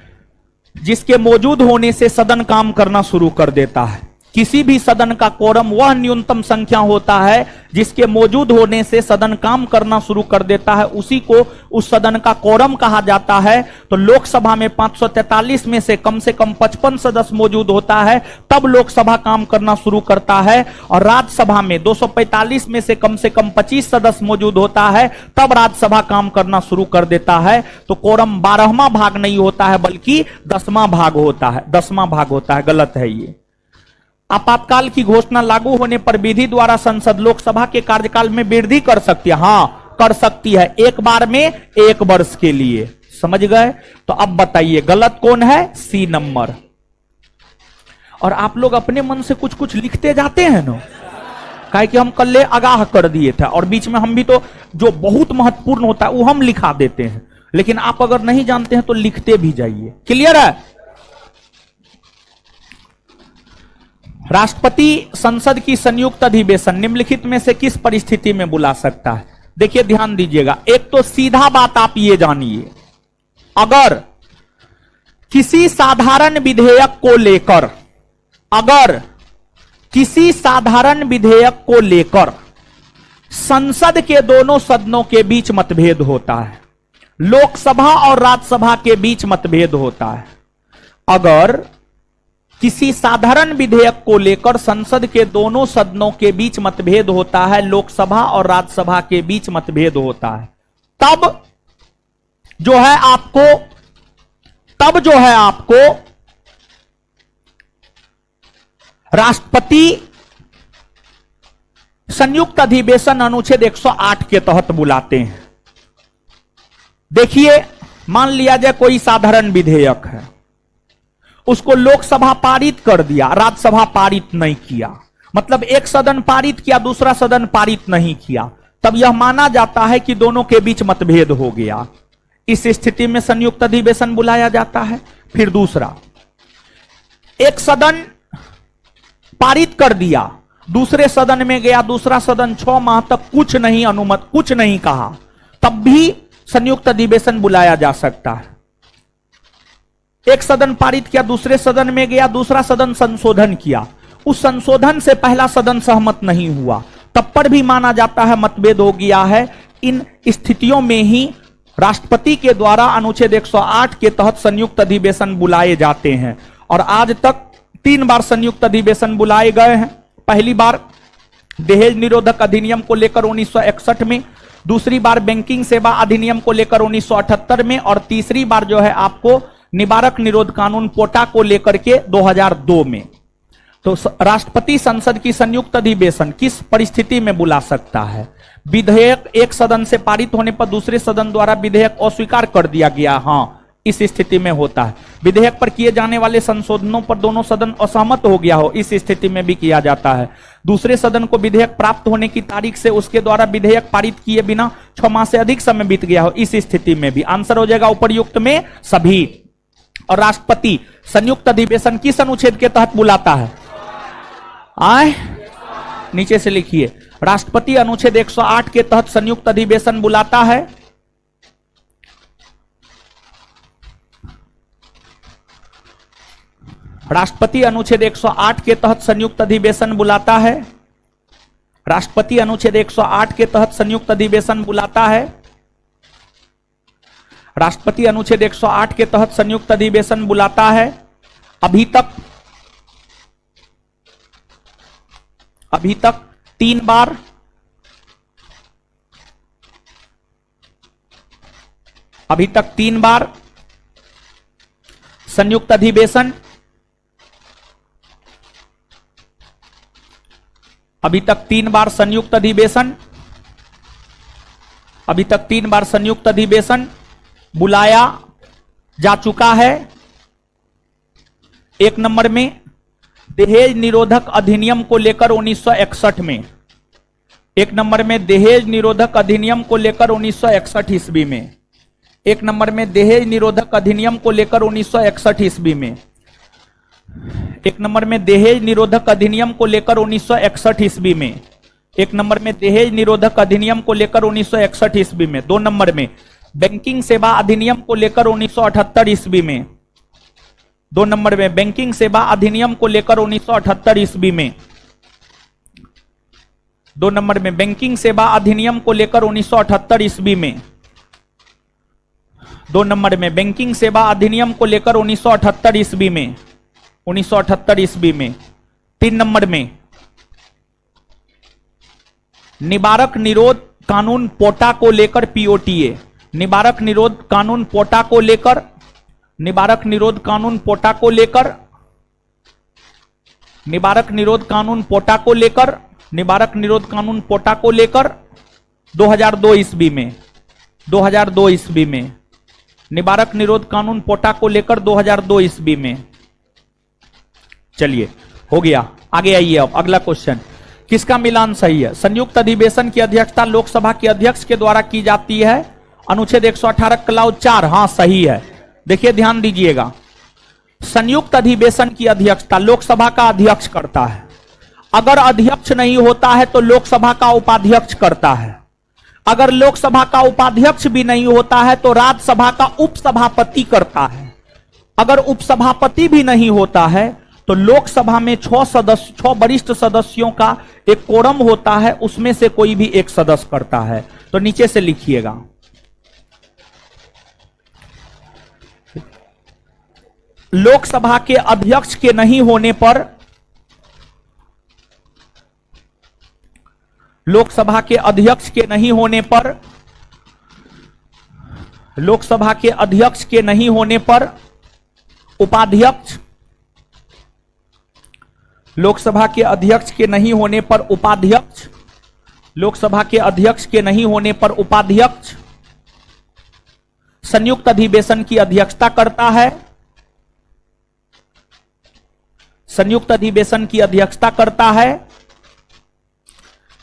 जिसके मौजूद होने से सदन काम करना शुरू कर देता है। किसी भी सदन का कोरम वह न्यूनतम संख्या होता है जिसके मौजूद होने से सदन काम करना शुरू कर देता है, उसी को उस सदन का कोरम कहा जाता है। तो लोकसभा में 543 में से कम 55 सदस्य मौजूद होता है, तब लोकसभा काम करना शुरू करता है। और राज्यसभा में 245 में से कम 25 सदस्य मौजूद होता है, तब राज्यसभा काम करना शुरू कर देता है। तो कोरम 12वां भाग नहीं होता है बल्कि 10वां भाग होता है। 10वां भाग होता है। गलत है ये। आपातकाल की घोषणा लागू होने पर विधि द्वारा संसद लोकसभा के कार्यकाल में वृद्धि कर सकती है। हाँ, कर सकती है, एक बार में 1 वर्ष के लिए। समझ गए? तो अब बताइए गलत कौन है? C number. और आप लोग अपने मन से कुछ कुछ लिखते जाते हैं ना, काहे कि हम कल आगाह कर दिए थे और बीच में हम भी तो जो बहुत महत्वपूर्ण होता है वो हम लिखा देते हैं, लेकिन आप अगर नहीं जानते हैं तो लिखते भी जाइए। क्लियर है? राष्ट्रपति संसद की संयुक्त अधिवेशन निम्नलिखित में से किस परिस्थिति में बुला सकता है? देखिए ध्यान दीजिएगा। एक तो सीधा बात आप ये जानिए, अगर किसी साधारण विधेयक को लेकर संसद के दोनों सदनों के बीच मतभेद होता है, लोकसभा और राज्यसभा के बीच मतभेद होता है। अगर किसी साधारण विधेयक को लेकर संसद के दोनों सदनों के बीच मतभेद होता है, लोकसभा और राज्यसभा के बीच मतभेद होता है, तब जो है आपको राष्ट्रपति संयुक्त अधिवेशन अनुच्छेद 108 के तहत बुलाते हैं। देखिए, मान लिया जाए कोई साधारण विधेयक है, उसको लोकसभा पारित कर दिया, राज्यसभा पारित नहीं किया, मतलब एक सदन पारित किया, दूसरा सदन पारित नहीं किया, तब यह माना जाता है कि दोनों के बीच मतभेद हो गया। इस स्थिति में संयुक्त अधिवेशन बुलाया जाता है। फिर दूसरा, एक सदन पारित कर दिया, दूसरे सदन में गया, दूसरा सदन 6 माह तक कुछ नहीं कहा, तब भी संयुक्त अधिवेशन बुलाया जा सकता है। एक सदन पारित किया, दूसरे सदन में गया, दूसरा सदन संशोधन किया, उस संशोधन से पहला सदन सहमत नहीं हुआ, तब पर भी माना जाता है मतभेद हो गया है। इन स्थितियों में ही राष्ट्रपति के द्वारा अनुच्छेद 108 के तहत संयुक्त अधिवेशन बुलाए जाते हैं। और आज तक 3 बार संयुक्त अधिवेशन बुलाए गए हैं। पहली बार दहेज निरोधक अधिनियम को लेकर 1961 में, दूसरी बार बैंकिंग सेवा अधिनियम को लेकर 1978 में, और तीसरी बार जो है आपको निवारक निरोध कानून पोटा को लेकर के 2002 में। तो राष्ट्रपति संसद की संयुक्त अधिवेशन किस परिस्थिति में बुला सकता है? विधेयक एक सदन से पारित होने पर दूसरे सदन द्वारा विधेयक अस्वीकार कर दिया गया, हाँ, इस स्थिति में होता है। विधेयक पर किए जाने वाले संशोधनों पर दोनों सदन असहमत हो गया हो, इस स्थिति में भी किया जाता है। दूसरे सदन को विधेयक प्राप्त होने की तारीख से उसके द्वारा विधेयक पारित किए बिना 6 माह से अधिक समय बीत गया हो, इस स्थिति में भी। आंसर हो जाएगा उपर्युक्त में सभी। और राष्ट्रपति संयुक्त अधिवेशन किस अनुच्छेद के तहत बुलाता है? नीचे से लिखिए, राष्ट्रपति अनुच्छेद 108 के तहत संयुक्त अधिवेशन बुलाता है। राष्ट्रपति अनुच्छेद 108 के तहत संयुक्त अधिवेशन बुलाता है। राष्ट्रपति अनुच्छेद 108 के तहत संयुक्त अधिवेशन बुलाता है। राष्ट्रपति अनुच्छेद 108 के तहत संयुक्त अधिवेशन बुलाता है। अभी तक 3 बार संयुक्त अधिवेशन, अभी तक 3 बार संयुक्त अधिवेशन बुलाया जा चुका है। 1 नंबर में दहेज निरोधक अधिनियम को लेकर 1961 में, 1 नंबर में दहेज निरोधक अधिनियम को लेकर 1961 ईस्वी में, 1 नंबर में दहेज निरोधक अधिनियम को लेकर 1961 ईस्वी में, 1 नंबर में दहेज निरोधक अधिनियम को लेकर 1961 ईस्वी में, 1 नंबर में दहेज निरोधक अधिनियम को लेकर 1961 ईस्वी में, 2 नंबर में बैंकिंग सेवा अधिनियम को लेकर 1978 ईस्वी में, 2 नंबर में बैंकिंग सेवा अधिनियम को लेकर 1978 ईस्वी में, 2 नंबर में बैंकिंग सेवा अधिनियम को लेकर 1978 ईस्वी में, 2 नंबर में बैंकिंग सेवा अधिनियम को लेकर 1978 ईस्वी में, 1978 ईस्वी में। 3 नंबर में निवारक निरोध कानून पोटा को लेकर पीओटीए, निवारक निरोध कानून पोटा को लेकर, निवारक निरोध कानून पोटा को लेकर, निवारक निरोध कानून पोटा को लेकर, निवारक निरोध कानून पोटा को लेकर 2002 ईस्वी में, 2002 ईस्वी में, निवारक निरोध कानून पोटा को लेकर 2002 ईस्वी में। चलिए, हो गया। आगे आइए, अब अगला क्वेश्चन, किसका मिलान सही है? संयुक्त अधिवेशन की अध्यक्षता लोकसभा के अध्यक्ष के द्वारा की जाती है। अनुच्छेद 118 क्लाउज 4, हाँ सही है। देखिए, ध्यान दीजिएगा, संयुक्त अधिवेशन की अध्यक्षता लोकसभा का अध्यक्ष करता है। अगर अध्यक्ष नहीं होता है तो लोकसभा का उपाध्यक्ष करता है। अगर लोकसभा का उपाध्यक्ष भी नहीं होता है तो राज्यसभा का उपसभापति करता है। अगर उपसभापति भी नहीं होता है तो लोकसभा में 6 वरिष्ठ सदस्यों का एक कोरम होता है, उसमें से कोई भी एक सदस्य करता है। तो नीचे से लिखिएगा, लोकसभा के अध्यक्ष के नहीं होने पर, लोकसभा के अध्यक्ष के नहीं होने पर, लोकसभा के अध्यक्ष के नहीं होने पर उपाध्यक्ष, लोकसभा के अध्यक्ष के नहीं होने पर उपाध्यक्ष, लोकसभा के अध्यक्ष के नहीं होने पर उपाध्यक्ष संयुक्त अधिवेशन की अध्यक्षता करता है, संयुक्त अधिवेशन की अध्यक्षता करता है,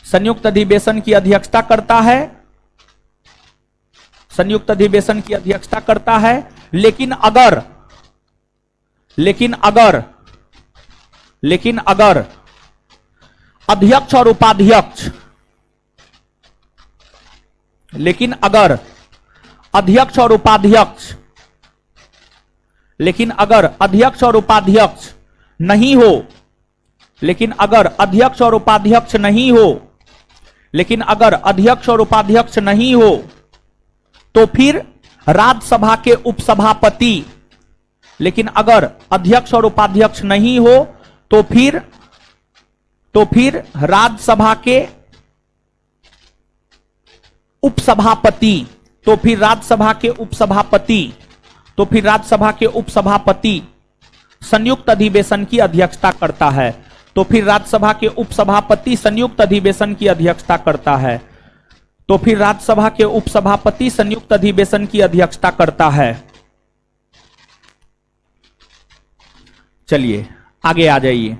संयुक्त अधिवेशन की अध्यक्षता करता है, संयुक्त अधिवेशन की अध्यक्षता करता है। लेकिन अगर अध्यक्ष और उपाध्यक्ष, लेकिन अगर अध्यक्ष और उपाध्यक्ष, लेकिन अगर अध्यक्ष और उपाध्यक्ष नहीं हो, लेकिन अगर अध्यक्ष और उपाध्यक्ष नहीं हो, लेकिन अगर अध्यक्ष और उपाध्यक्ष नहीं हो, तो फिर राज्यसभा के उपसभापति, लेकिन अगर अध्यक्ष और उपाध्यक्ष नहीं हो तो फिर राज्यसभा के उपसभापति, तो फिर राज्यसभा के उपसभापति, तो फिर राज्यसभा के उपसभापति संयुक्त अधिवेशन की अध्यक्षता करता है, तो फिर राज्यसभा के उपसभापति संयुक्त अधिवेशन की अध्यक्षता करता है, तो फिर राज्यसभा के उपसभापति संयुक्त अधिवेशन की अध्यक्षता करता है। चलिए आगे आ जाइए।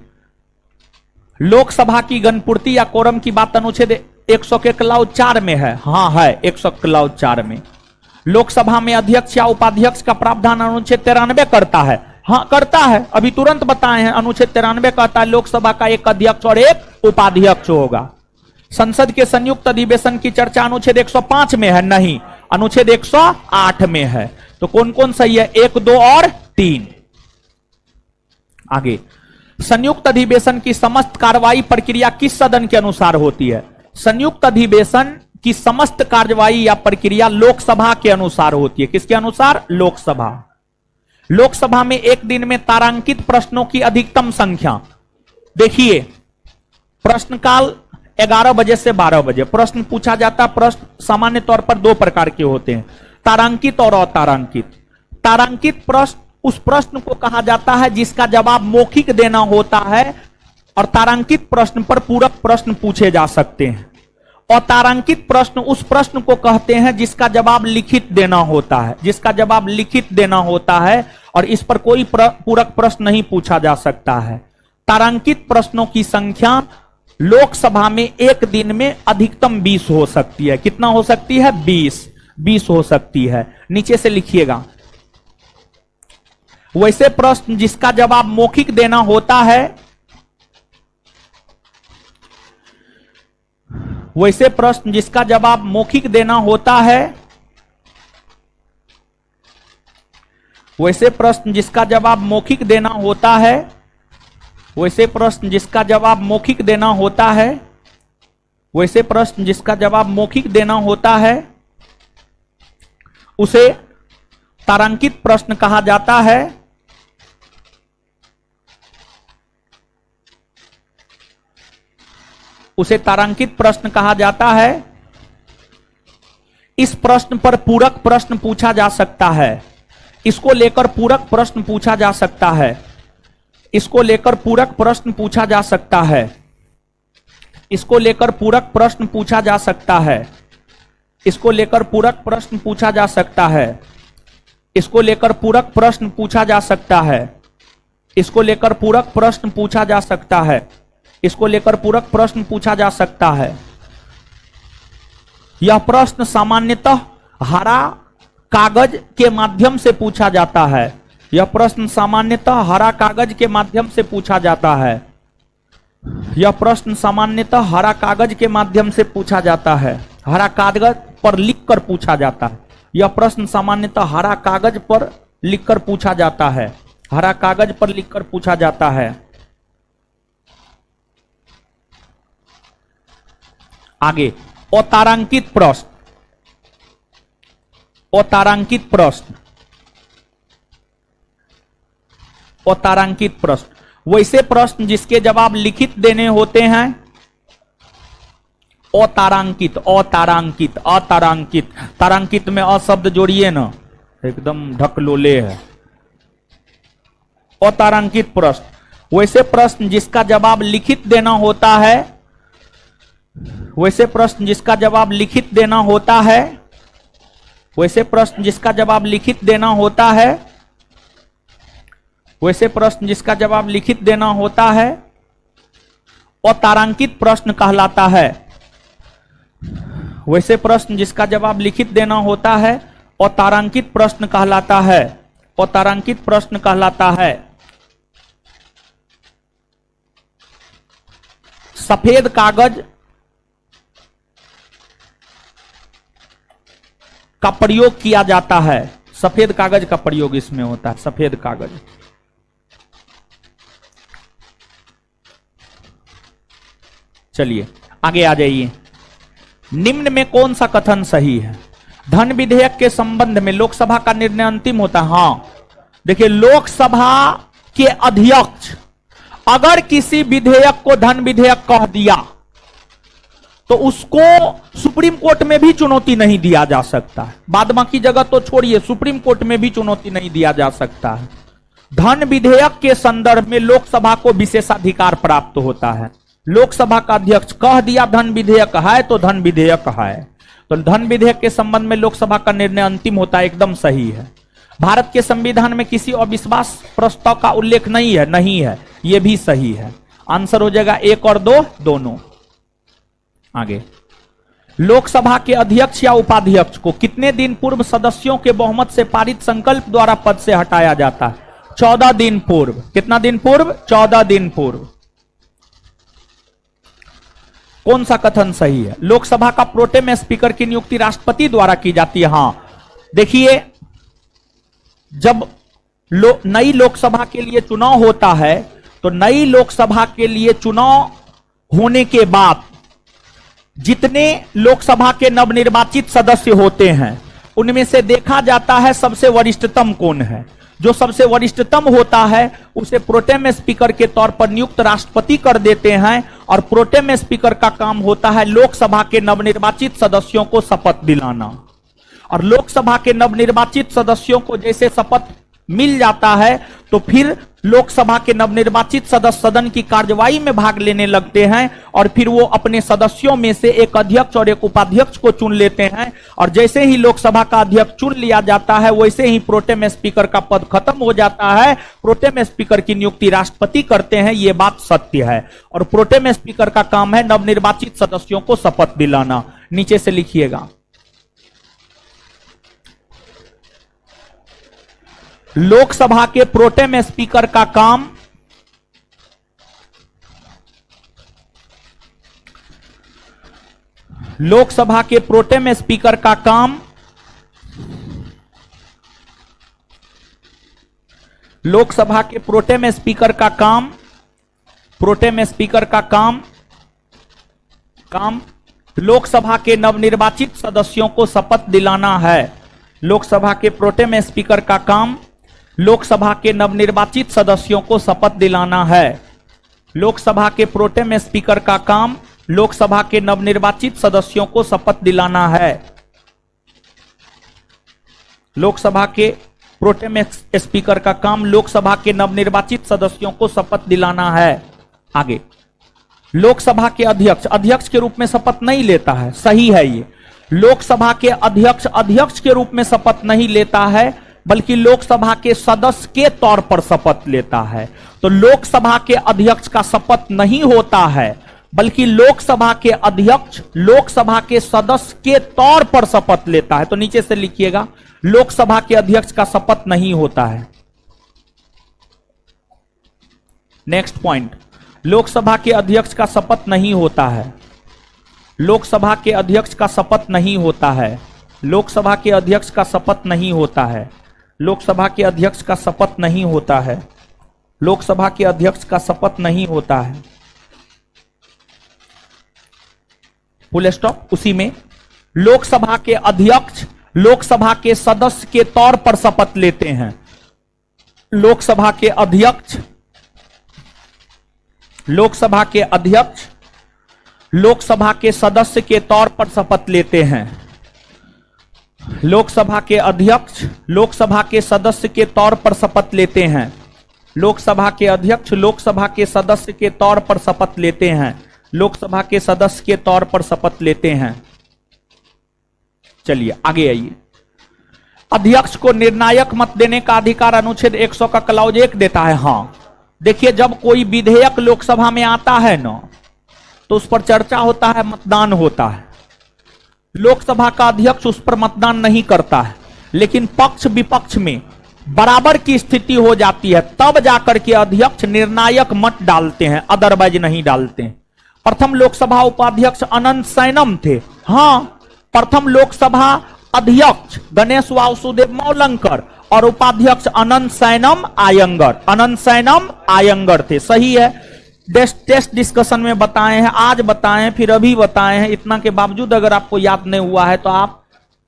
लोकसभा की गणपूर्ति या कोरम की बात अनुच्छेद 100 के क्लाउज 4 में है। हाँ है 100 क्लाउज 4 में। लोकसभा में अध्यक्ष या उपाध्यक्ष का प्रावधान अनुच्छेद 93 करता है। हाँ करता है, अभी तुरंत बताए हैं। अनुच्छेद 93 कहता है लोकसभा का एक अध्यक्ष और एक उपाध्यक्ष होगा। संसद के संयुक्त अधिवेशन की चर्चा अनुच्छेद 105 में है? नहीं, अनुच्छेद 108 में है। तो कौन कौन सही है? 1, 2 और 3। आगे, संयुक्त अधिवेशन की समस्त कार्रवाई प्रक्रिया किस सदन के अनुसार होती है? संयुक्त अधिवेशन की समस्त कार्रवाई या प्रक्रिया लोकसभा के अनुसार होती है। किसके अनुसार? लोकसभा। लोकसभा में एक दिन में तारांकित प्रश्नों की अधिकतम संख्या, देखिए प्रश्नकाल 11 बजे से 12 बजे प्रश्न पूछा जाता। प्रश्न सामान्य तौर पर 2 प्रकार के होते हैं, तारांकित और अतारांकित। तारांकित प्रश्न उस प्रश्न को कहा जाता है जिसका जवाब मौखिक देना होता है, और तारांकित प्रश्न पर पूरक प्रश्न पूछे जा सकते हैं। अतारांकित प्रश्न उस प्रश्न को कहते हैं जिसका जवाब लिखित देना होता है, जिसका जवाब लिखित देना होता है और इस पर कोई पूरक प्रश्न नहीं पूछा जा सकता है। तारांकित प्रश्नों की संख्या लोकसभा में एक दिन में अधिकतम 20 हो सकती है। कितना हो सकती है? 20 हो सकती है। नीचे से लिखिएगा। वैसे प्रश्न जिसका जवाब मौखिक देना होता है, वैसे प्रश्न जिसका जवाब मौखिक देना होता है, वैसे प्रश्न जिसका जवाब मौखिक देना होता है, वैसे प्रश्न जिसका जवाब मौखिक देना होता है, वैसे प्रश्न जिसका जवाब मौखिक देना होता है, उसे तारांकित प्रश्न कहा जाता है। उसे तारांकित प्रश्न कहा जाता है। इस प्रश्न पर पूरक प्रश्न पूछा जा सकता है। इसको लेकर पूरक प्रश्न पूछा जा सकता है। इसको लेकर पूरक प्रश्न पूछा जा सकता है। इसको लेकर पूरक प्रश्न पूछा जा सकता है। इसको लेकर पूरक प्रश्न पूछा जा सकता है। इसको लेकर पूरक प्रश्न पूछा जा सकता है। इसको लेकर पूरक प्रश्न पूछा जा सकता है। इसको लेकर पूरक प्रश्न पूछा जा सकता है। यह प्रश्न सामान्यतः हरा कागज के माध्यम से पूछा जाता है। यह प्रश्न सामान्यतः हरा कागज के माध्यम से पूछा जाता है। यह प्रश्न सामान्यतः हरा कागज के माध्यम से पूछा जाता है। हरा कागज पर लिखकर पूछा जाता है। यह प्रश्न सामान्यतः हरा कागज पर लिखकर पूछा जाता है। हरा कागज पर लिखकर पूछा जाता है। आगे, अतारांकित प्रश्न। अतारांकित प्रश्न अतारांकित प्रश्न वैसे प्रश्न जिसके जवाब लिखित देने होते हैं। अतारांकित अतारांकित अतारांकित, तारांकित में अ शब्द जोड़िए ना, एकदम ढकलोले है। अतारांकित प्रश्न वैसे प्रश्न जिसका जवाब लिखित देना होता है, वैसे प्रश्न जिसका जवाब लिखित देना होता है, वैसे प्रश्न जिसका जवाब लिखित देना होता है, वैसे प्रश्न जिसका जवाब लिखित देना होता है अतारांकित प्रश्न कहलाता है। वैसे प्रश्न जिसका जवाब लिखित देना होता है अतारांकित प्रश्न कहलाता है, अतारांकित प्रश्न कहलाता है। सफेद कागज का प्रयोग किया जाता है, सफेद कागज का प्रयोग इसमें होता है, सफेद कागज। चलिए आगे आ जाइए। निम्न में कौन सा कथन सही है? धन विधेयक के संबंध में लोकसभा का निर्णय अंतिम होता है। हां देखिए, लोकसभा के अध्यक्ष अगर किसी विधेयक को धन विधेयक कह दिया तो उसको सुप्रीम कोर्ट में भी चुनौती नहीं दिया जा सकता है। बाद बाकी जगह तो छोड़िए, सुप्रीम कोर्ट में भी चुनौती नहीं दिया जा सकता है। धन विधेयक के संदर्भ में लोकसभा को विशेषाधिकार प्राप्त होता है। लोकसभा का अध्यक्ष कह दिया धन विधेयक है तो धन विधेयक है, तो धन विधेयक के संबंध में लोकसभा का निर्णय अंतिम होता है, एकदम सही है। भारत के संविधान में किसी अविश्वास प्रस्ताव का उल्लेख नहीं है, नहीं है, यह भी सही है। आंसर हो जाएगा 1 और 2 दोनों। आगे, लोकसभा के अध्यक्ष या उपाध्यक्ष को कितने दिन पूर्व सदस्यों के बहुमत से पारित संकल्प द्वारा पद से हटाया जाता है? 14 दिन पूर्व। कितना दिन पूर्व? 14 दिन पूर्व। कौन सा कथन सही है? लोकसभा का प्रोटेम स्पीकर की नियुक्ति राष्ट्रपति द्वारा की जाती है। हां देखिए, जब नई लोकसभा के लिए चुनाव होता है तो नई लोकसभा के लिए चुनाव होने के बाद जितने लोकसभा के नवनिर्वाचित सदस्य होते हैं उनमें से देखा जाता है सबसे वरिष्ठतम कौन है। जो सबसे वरिष्ठतम होता है उसे प्रोटेम स्पीकर के तौर पर नियुक्त राष्ट्रपति कर देते हैं, और प्रोटेम स्पीकर का काम होता है लोकसभा के नवनिर्वाचित सदस्यों को शपथ दिलाना। और लोकसभा के नवनिर्वाचित सदस्यों को जैसे शपथ मिल जाता है तो फिर लोकसभा के नवनिर्वाचित सदस्य सदन की कार्यवाही में भाग लेने लगते हैं, और फिर वो अपने सदस्यों में से एक अध्यक्ष और एक उपाध्यक्ष को चुन लेते हैं। और जैसे ही लोकसभा का अध्यक्ष चुन लिया जाता है वैसे ही प्रोटेम स्पीकर का पद खत्म हो जाता है। प्रोटेम स्पीकर की नियुक्ति राष्ट्रपति करते हैं, यह बात सत्य है। और प्रोटेम स्पीकर का काम है नवनिर्वाचित सदस्यों को शपथ दिलाना। नीचे से लिखिएगा, लोकसभा के प्रोटेम स्पीकर का काम लोकसभा के प्रोटेम स्पीकर का काम लोकसभा के प्रोटेम स्पीकर का काम प्रोटेम स्पीकर का काम लोकसभा के नवनिर्वाचित सदस्यों को शपथ दिलाना है। लोकसभा के प्रोटेम स्पीकर का काम लोकसभा के नवनिर्वाचित सदस्यों को शपथ दिलाना है। लोकसभा के प्रोटेम स्पीकर का काम लोकसभा के नवनिर्वाचित सदस्यों को शपथ दिलाना है। लोकसभा के प्रोटेम स्पीकर का काम लोकसभा के नवनिर्वाचित सदस्यों को शपथ दिलाना है। आगे, लोकसभा के अध्यक्ष के रूप में शपथ नहीं लेता है, सही है ये। लोकसभा के अध्यक्ष के रूप में शपथ नहीं लेता है, बल्कि लोकसभा के सदस्य के तौर पर शपथ लेता है। तो लोकसभा के अध्यक्ष का शपथ नहीं होता है, बल्कि लोकसभा के अध्यक्ष लोकसभा के सदस्य के तौर पर शपथ लेता है। तो नीचे से लिखिएगा, लोकसभा के अध्यक्ष का शपथ नहीं होता है। नेक्स्ट पॉइंट, लोकसभा के अध्यक्ष का शपथ नहीं होता है। लोकसभा के अध्यक्ष का शपथ नहीं होता है। लोकसभा के अध्यक्ष का शपथ नहीं होता है। लोकसभा के अध्यक्ष का शपथ नहीं होता है। लोकसभा के अध्यक्ष का शपथ नहीं होता है। Full stop. उसी में लोकसभा के अध्यक्ष लोकसभा के सदस्य के तौर पर शपथ लेते हैं। लोकसभा के अध्यक्ष लोकसभा के सदस्य के तौर पर शपथ लेते हैं। लोकसभा के अध्यक्ष लोकसभा के सदस्य के तौर पर शपथ लेते हैं। लोकसभा के अध्यक्ष लोकसभा के सदस्य के तौर पर शपथ लेते हैं। लोकसभा के सदस्य के तौर पर शपथ लेते हैं। चलिए आगे आइए। अध्यक्ष को निर्णायक मत देने का अधिकार अनुच्छेद 100 का क्लॉज 1 देता है। हां देखिए, जब कोई विधेयक लोकसभा में आता है ना, तो उस पर चर्चा होता है, मतदान होता है। लोकसभा का अध्यक्ष उस पर मतदान नहीं करता है, लेकिन पक्ष विपक्ष में बराबर की स्थिति हो जाती है, तब जाकर के अध्यक्ष निर्णायक मत डालते हैं, अदरवाइज नहीं डालते हैं। प्रथम लोकसभा उपाध्यक्ष अनंत सैनम थे। हां, प्रथम लोकसभा अध्यक्ष गणेश वासुदेव मौलंकर और उपाध्यक्ष अनंत सैनम आयंगर थे। सही है, टेस्ट डिस्कशन में बताए हैं, आज बताए हैं, फिर अभी बताए हैं। इतना के बावजूद अगर आपको याद नहीं हुआ है तो आप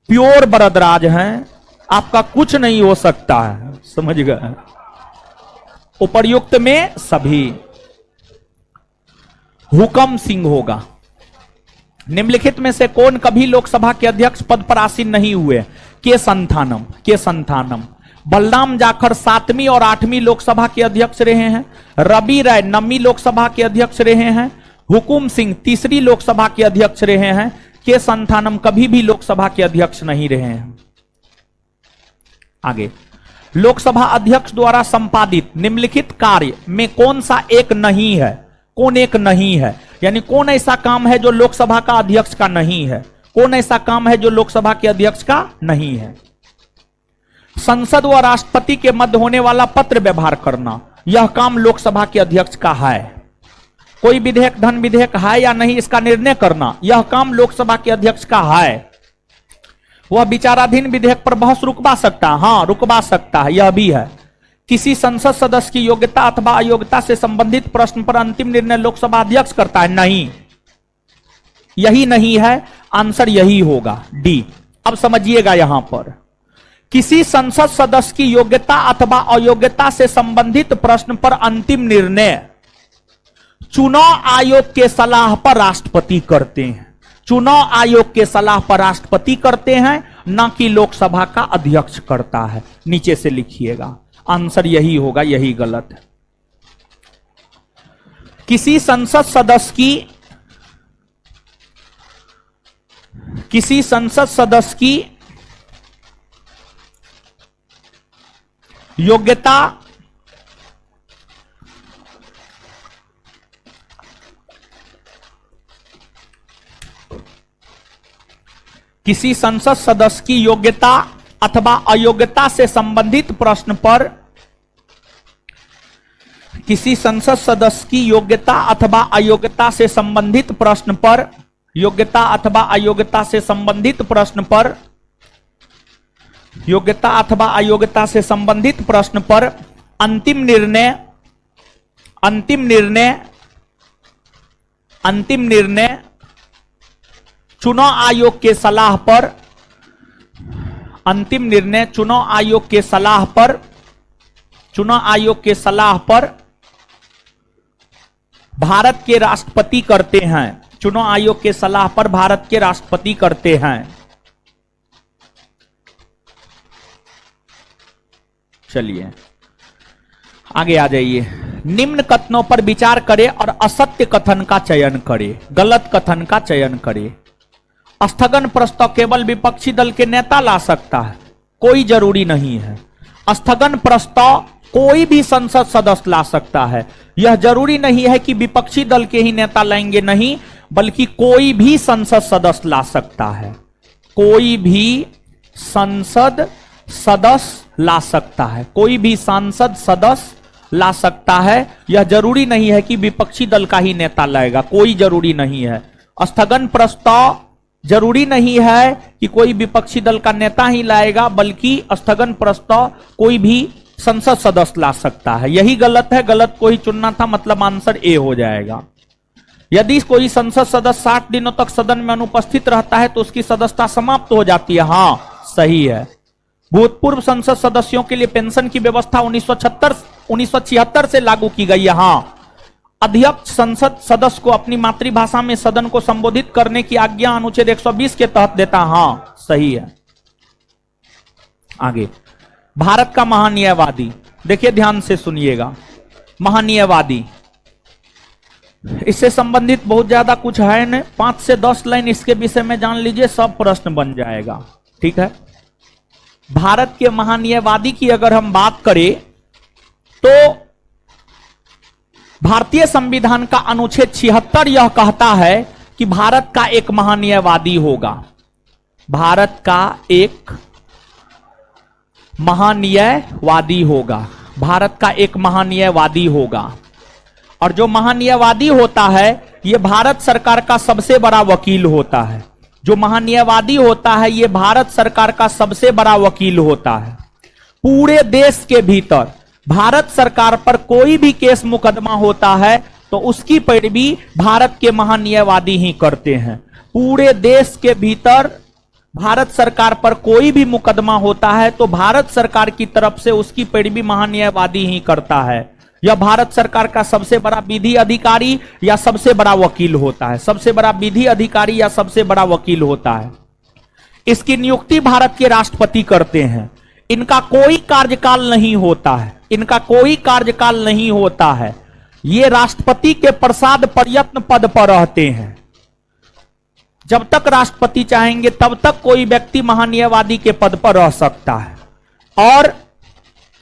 प्योर बरदराज हैं, आपका कुछ नहीं हो सकता है, समझ गए। उपर्युक्त में सभी। हुकम सिंह होगा। निम्नलिखित में से कौन कभी लोकसभा के अध्यक्ष पद पर आसीन नहीं हुए? के संथानम। बलराम जाखड़ 7वीं और 8वीं लोकसभा के अध्यक्ष रहे हैं। रवि राय 9वीं लोकसभा के अध्यक्ष रहे हैं। हुकुम सिंह 3री लोकसभा के अध्यक्ष रहे हैं। के संथानम कभी भी लोकसभा के अध्यक्ष नहीं रहे हैं। आगे, लोकसभा अध्यक्ष द्वारा संपादित निम्नलिखित कार्य में कौन सा एक नहीं है? कौन एक नहीं है? यानी कौन ऐसा काम है जो लोकसभा का अध्यक्ष का नहीं है? कौन ऐसा काम है जो लोकसभा के अध्यक्ष का नहीं है? संसद व राष्ट्रपति के मध्य होने वाला पत्र व्यवहार करना, यह काम लोकसभा के अध्यक्ष का है। कोई विधेयक धन विधेयक है या नहीं, इसका निर्णय करना, यह काम लोकसभा के अध्यक्ष का है। वह विचाराधीन विधेयक पर बहस रुकवा सकता है। हां, रुकवा सकता है, यह भी है। किसी संसद सदस्य की योग्यता अथवा अयोग्यता से संबंधित प्रश्न पर अंतिम निर्णय लोकसभा अध्यक्ष करता है। नहीं, यही नहीं है, आंसर यही होगा, डी। अब समझिएगा, यहां पर किसी संसद सदस्य की योग्यता अथवा अयोग्यता से संबंधित प्रश्न पर अंतिम निर्णय चुनाव आयोग के सलाह पर राष्ट्रपति करते हैं। चुनाव आयोग के सलाह पर राष्ट्रपति करते हैं, ना कि लोकसभा का अध्यक्ष करता है। नीचे से लिखिएगा, आंसर यही होगा, यही गलत है। किसी संसद सदस्य की योग्यता किसी संसद सदस्य की योग्यता अथवा अयोग्यता से संबंधित प्रश्न पर किसी संसद सदस्य की योग्यता अथवा अयोग्यता से संबंधित प्रश्न पर योग्यता अथवा अयोग्यता से संबंधित प्रश्न पर योग्यता अथवा अयोग्यता से संबंधित प्रश्न पर अंतिम निर्णय चुनाव आयोग के सलाह पर अंतिम निर्णय चुनाव आयोग के सलाह पर भारत के राष्ट्रपति करते हैं। चुनाव आयोग के सलाह पर भारत के राष्ट्रपति करते हैं। चलिए आगे आ जाइए। निम्न कथनों पर विचार करें और असत्य कथन का चयन करें, गलत कथन का चयन करें। स्थगन प्रस्ताव केवल विपक्षी दल के नेता ला सकता है, कोई जरूरी नहीं है। स्थगन प्रस्ताव कोई भी संसद सदस्य ला सकता है। यह जरूरी नहीं है कि विपक्षी दल के ही नेता लाएंगे, नहीं, बल्कि कोई भी संसद सदस्य ला सकता है। कोई भी संसद सदस्य ला सकता है, कोई भी सांसद सदस्य ला सकता है। यह जरूरी नहीं है कि विपक्षी दल का ही नेता लाएगा, कोई जरूरी नहीं है। स्थगन प्रस्ताव जरूरी नहीं है कि कोई विपक्षी दल का नेता ही लाएगा, बल्कि स्थगन प्रस्ताव कोई भी संसद सदस्य ला सकता है। यही गलत है, गलत को ही चुनना था, मतलब आंसर ए हो जाएगा। यदि कोई संसद सदस्य 60 दिनों तक सदन में अनुपस्थित रहता है तो उसकी सदस्यता समाप्त हो जाती है। हां, सही है। भूतपूर्व संसद सदस्यों के लिए पेंशन की व्यवस्था 1976 से लागू की गई है। हाँ, अध्यक्ष संसद सदस्य को अपनी मातृभाषा में सदन को संबोधित करने की आज्ञा अनुच्छेद 120 के तहत देता है। हाँ, सही है। आगे, भारत का महान्यायवादी, देखिए ध्यान से सुनिएगा। महान्यायवादी, इससे संबंधित बहुत ज्यादा कुछ है नहीं, 5 से 10 लाइन इसके विषय में जान लीजिए, सब प्रश्न बन जाएगा। ठीक है। भारत के महान्यायवादी की अगर हम बात करें तो भारतीय संविधान का अनुच्छेद 76 यह कहता है कि भारत का एक महान्यायवादी होगा। भारत का एक महान्यायवादी होगा। भारत का एक महान्यायवादी होगा। और जो महान्यायवादी होता है यह भारत सरकार का सबसे बड़ा वकील होता है। जो महान्यायवादी होता है यह भारत सरकार का सबसे बड़ा वकील होता है। पूरे देश के भीतर भारत सरकार पर कोई भी केस मुकदमा होता है तो उसकी पैरवी भारत के महान्यायवादी ही करते हैं। पूरे देश के भीतर भारत सरकार पर कोई भी मुकदमा होता है तो भारत सरकार की तरफ से उसकी पैरवी महान्यायवादी ही करता है। यह भारत सरकार का सबसे बड़ा विधि अधिकारी या सबसे बड़ा वकील होता है। सबसे बड़ा विधि अधिकारी या सबसे बड़ा वकील होता है। इसकी नियुक्ति भारत के राष्ट्रपति करते हैं। इनका कोई कार्यकाल नहीं होता है। इनका कोई कार्यकाल नहीं होता है। ये राष्ट्रपति के प्रसाद प्रयत्न पद पर रहते हैं। जब तक राष्ट्रपति चाहेंगे तब तक कोई व्यक्ति महान्यायवादी के पद पर रह सकता है। और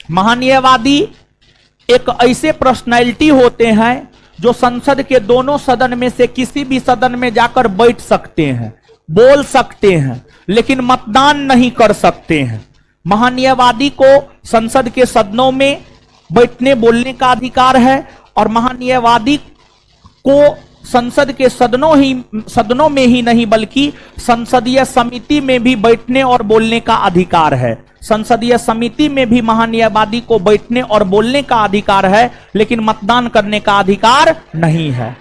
महान्यायवादी एक ऐसे पर्सनैलिटी होते हैं जो संसद के दोनों सदन में से किसी भी सदन में जाकर बैठ सकते हैं, बोल सकते हैं, लेकिन मतदान नहीं कर सकते हैं। महान्यायवादी को संसद के सदनों में बैठने बोलने का अधिकार है और महान्यायवादी को संसद के सदनों में ही नहीं बल्कि संसदीय समिति में भी बैठने और बोलने का अधिकार है। संसदीय समिति में भी महान्यायवादी को बैठने और बोलने का अधिकार है, लेकिन मतदान करने का अधिकार नहीं है।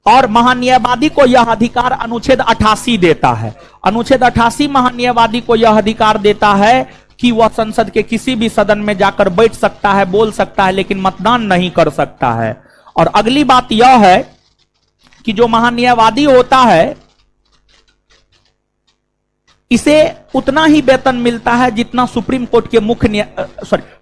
और महान्यायवादी को यह अधिकार अनुच्छेद 88 देता है। अनुच्छेद 88 महान्यायवादी को यह अधिकार देता है कि वह संसद के किसी भी सदन में जाकर बैठ सकता है, बोल सकता है, लेकिन मतदान नहीं कर सकता है। और अगली बात यह है कि जो महान्यायवादी होता है इसे उतना ही वेतन मिलता है जितना सुप्रीम कोर्ट के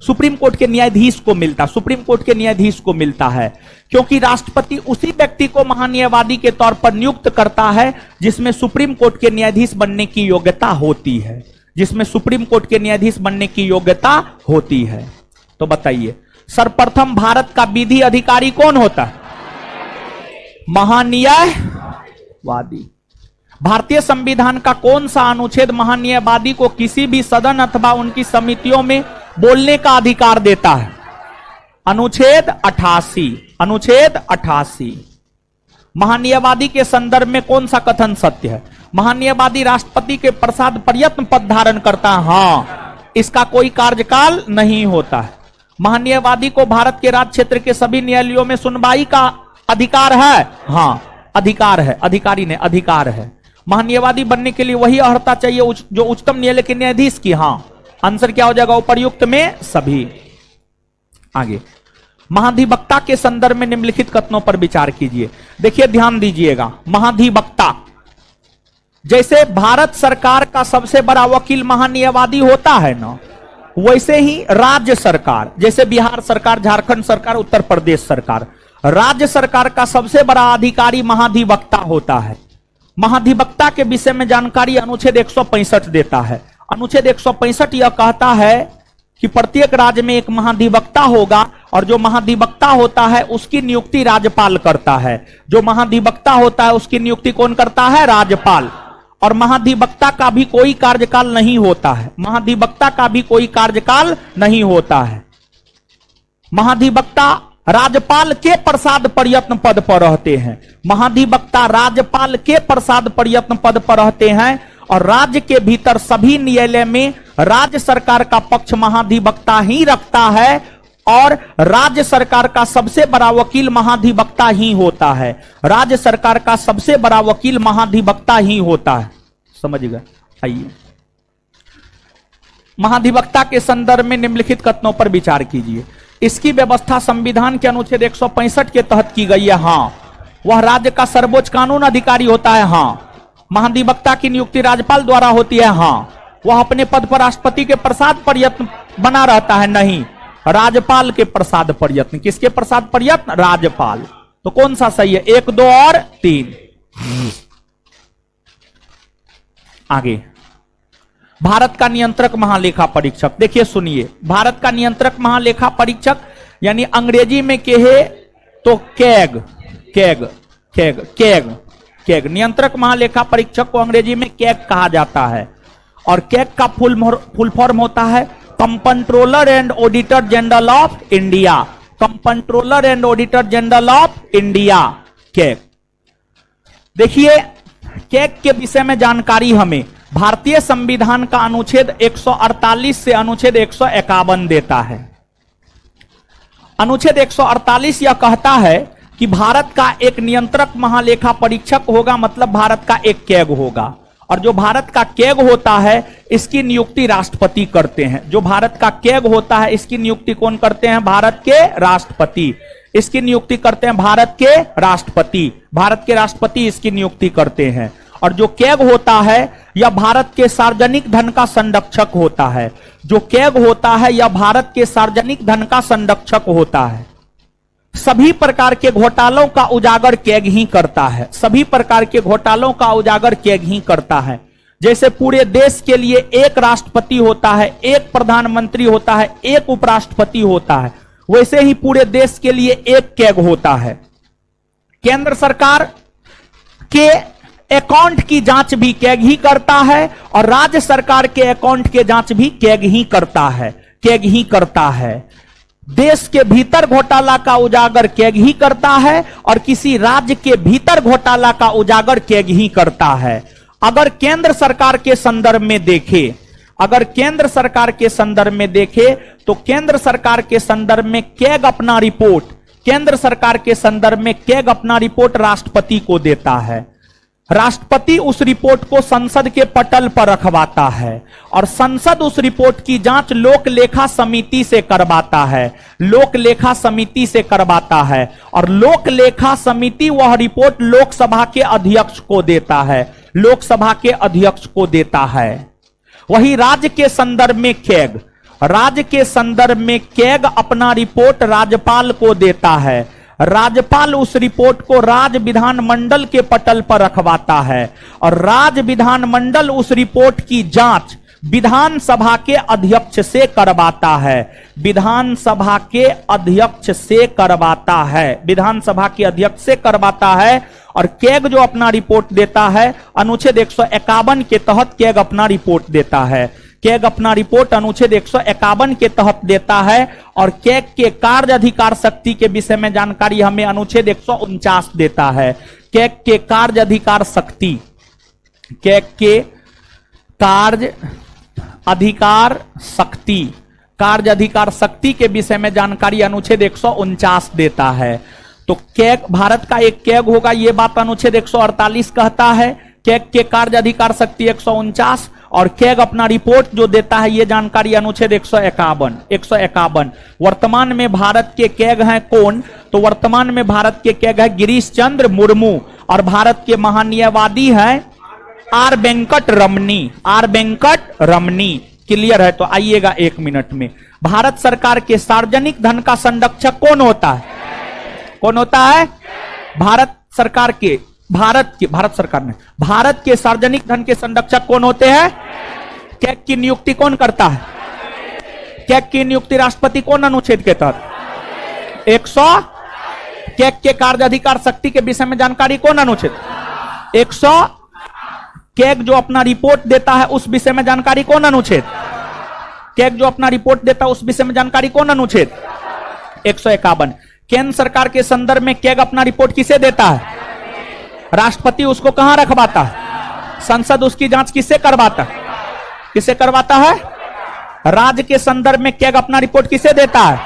सुप्रीम कोर्ट के न्यायाधीश को मिलता है। सुप्रीम कोर्ट के न्यायाधीश को मिलता है क्योंकि राष्ट्रपति उसी व्यक्ति को महान्यायवादी के तौर पर नियुक्त करता है जिसमें सुप्रीम कोर्ट के न्यायाधीश बनने की योग्यता होती है। जिसमें सुप्रीम कोर्ट के न्यायाधीश बनने की योग्यता होती है। तो बताइए, सर्वप्रथम भारत का विधि अधिकारी कौन होता है? महान्यायवादी। भारतीय संविधान का कौन सा अनुच्छेद महान्यायवादी को किसी भी सदन अथवा उनकी समितियों में बोलने का अधिकार देता है? अनुच्छेद 88। अनुच्छेद 88। महान्यायवादी के संदर्भ में कौन सा कथन सत्य है? महान्यायवादी राष्ट्रपति के प्रसाद प्रयत्न पद धारण करता है। हाँ, इसका कोई कार्यकाल नहीं होता है। महान्यायवादी को भारत के राज्य क्षेत्र के सभी न्यायालयों में सुनवाई का अधिकार है। हाँ, अधिकार है, अधिकारी ने अधिकार है। महान्यायवादी बनने के लिए वही अर्हता चाहिए जो उच्चतम न्यायालय के न्यायाधीश की। हाँ, आंसर क्या हो जाएगा? उपर्युक्त में सभी। आगे, महाधिवक्ता के संदर्भ में निम्नलिखित कथनों पर विचार कीजिए। देखिए, ध्यान दीजिएगा। महाधिवक्ता, जैसे भारत सरकार का सबसे बड़ा वकील महान्यायवादी होता है ना, वैसे ही राज्य सरकार, जैसे बिहार सरकार, झारखंड सरकार, उत्तर प्रदेश सरकार, राज्य सरकार का सबसे बड़ा अधिकारी महाधिवक्ता होता है। महाधिवक्ता के विषय में जानकारी अनुच्छेद 165 देता है। अनुच्छेद 165 यह कहता है कि प्रत्येक राज्य में एक महाधिवक्ता होगा और जो महाधिवक्ता होता है उसकी नियुक्ति राज्यपाल करता है। जो महाधिवक्ता होता है उसकी नियुक्ति कौन करता है? राज्यपाल। और महाधिवक्ता का भी कोई कार्यकाल नहीं होता है। महाधिवक्ता का भी कोई कार्यकाल नहीं होता है। महाधिवक्ता राज्यपाल के प्रसाद प्रयत्न पद पर रहते हैं। महाधिवक्ता राज्यपाल के प्रसाद प्रयत्न पद पर रहते हैं और राज्य के भीतर सभी न्यायालय में राज्य सरकार का पक्ष महाधिवक्ता ही रखता है और राज्य सरकार का सबसे बड़ा वकील महाधिवक्ता ही होता है। राज्य सरकार का सबसे बड़ा वकील महाधिवक्ता ही होता है। समझ गए? आइए, महाधिवक्ता के संदर्भ में निम्नलिखित कथनों पर विचार कीजिए। इसकी व्यवस्था संविधान के अनुच्छेद 165 के तहत की गई है। हाँ। वह राज्य का सर्वोच्च कानून अधिकारी होता है। हाँ। महाधिवक्ता की नियुक्ति राज्यपाल द्वारा होती है। हाँ। वह अपने पद पर राष्ट्रपति के प्रसाद पर यत्न बना रहता है। नहीं, राज्यपाल के प्रसाद पर यत्न। किसके प्रसाद पर यत्न? राज्यपाल। तो कौन सा सही है? 1, 2 और 3। आगे, भारत का नियंत्रक महालेखा परीक्षक। देखिए सुनिए, भारत का नियंत्रक महालेखा परीक्षक यानी अंग्रेजी में कहे तो CAG, CAG, CAG, CAG, CAG. नियंत्रक महालेखा परीक्षक को अंग्रेजी में कैग कहा जाता है। और कैग का फुल फॉर्म होता है comptroller and auditor general of India. Comptroller and auditor general of India, CAG. देखिए, कैग के विषय में जानकारी हमें भारतीय संविधान का अनुच्छेद 148 से अनुच्छेद 151 देता है। अनुच्छेद 148 यह कहता है कि भारत का एक नियंत्रक महालेखा परीक्षक होगा, मतलब भारत का एक कैग होगा। और जो भारत का कैग होता है इसकी नियुक्ति राष्ट्रपति करते हैं। जो भारत का कैग होता है इसकी नियुक्ति कौन करते हैं? भारत के राष्ट्रपति। इसकी नियुक्ति करते हैं भारत के राष्ट्रपति। भारत के राष्ट्रपति इसकी नियुक्ति करते हैं। और जो कैग होता है यह भारत के सार्वजनिक धन का संरक्षक होता है। जो कैग होता है यह भारत के सार्वजनिक धन का संरक्षक होता है। सभी प्रकार के घोटालों का उजागर कैग ही करता है। सभी प्रकार के घोटालों का उजागर कैग ही करता है। जैसे पूरे देश के लिए एक राष्ट्रपति होता है, एक प्रधानमंत्री होता है, एक उपराष्ट्रपति होता है, वैसे ही पूरे देश के लिए एक कैग होता है। केंद्र सरकार के अकाउंट की जांच भी कैग ही करता है और राज्य सरकार के अकाउंट के जांच भी कैग ही करता है। कैग ही करता है। देश के भीतर घोटाला का उजागर कैग ही करता है और किसी राज्य के भीतर घोटाला का उजागर कैग ही करता है। अगर केंद्र सरकार के संदर्भ में देखें, अगर केंद्र सरकार के संदर्भ में देखें तो केंद्र सरकार के संदर्भ में कैग अपना रिपोर्ट, केंद्र सरकार के संदर्भ में कैग अपना रिपोर्ट राष्ट्रपति को देता है। राष्ट्रपति उस रिपोर्ट को संसद के पटल पर रखवाता है और संसद उस रिपोर्ट की जांच लोक लेखा समिति से करवाता है। लोक लेखा समिति से करवाता है और लोक लेखा समिति वह रिपोर्ट लोकसभा के अध्यक्ष को देता है। लोकसभा के अध्यक्ष को देता है। वही राज्य के संदर्भ में कैग, राज्य के संदर्भ में कैग अपना रिपोर्ट राज्यपाल को देता है। राज्यपाल उस रिपोर्ट को राज्य विधानमंडल के पटल पर रखवाता है और राज्य विधानमंडल उस रिपोर्ट की जांच विधानसभा के अध्यक्ष से करवाता है। विधानसभा के अध्यक्ष से करवाता है। विधानसभा के अध्यक्ष से करवाता है। और कैग जो अपना रिपोर्ट देता है अनुच्छेद 151 के तहत कैग अपना रिपोर्ट देता है। कैग अपना रिपोर्ट अनुच्छेद 151 के तहत देता है और कैग के कार्य अधिकार शक्ति के विषय में जानकारी हमें अनुच्छेद 149 देता है। कैग के कार्य अधिकार शक्ति, कैग के कार्य अधिकार शक्ति, कार्य अधिकार शक्ति के विषय में जानकारी अनुच्छेद 149 देता है। तो कैग, भारत का एक कैग होगा, यह बात अनुच्छेद 148 कहता है। कैग के कार्य अधिकार शक्ति 149 और कैग अपना रिपोर्ट जो देता है यह जानकारी अनुच्छेद 151। वर्तमान में भारत के कैग हैं कौन? तो वर्तमान में भारत के कैग है गिरीश चंद्र मुर्मू और भारत के महान्यायवादी हैं R Venkataramani. R Venkataramani. Clear है? तो आइएगा 1 मिनट में। भारत सरकार के सार्वजनिक धन का संरक्षक कौन होता है? कौन होता है? भारत सरकार के, भारत सरकार में भारत के सार्वजनिक धन के संरक्षक कौन होते हैं? कैग की नियुक्ति कौन करता है? कैग की नियुक्ति राष्ट्रपति कौन अनुच्छेद के तहत? 100। कैग के कार्य अधिकार शक्ति के विषय में जानकारी कौन अनुच्छेद? 100। कैग जो अपना रिपोर्ट देता है उस विषय में जानकारी कौन अनुच्छेद? कैग जो अपना रिपोर्ट देता है उस विषय में जानकारी कौन अनुच्छेद? 151। केंद्र सरकार के संदर्भ में कैग अपना रिपोर्ट किसे देता है? राष्ट्रपति उसको कहां रखवाता है? संसद उसकी जांच किससे करवाता है? किससे करवाता है? राज्य के संदर्भ में कैग अपना रिपोर्ट किसे देता है?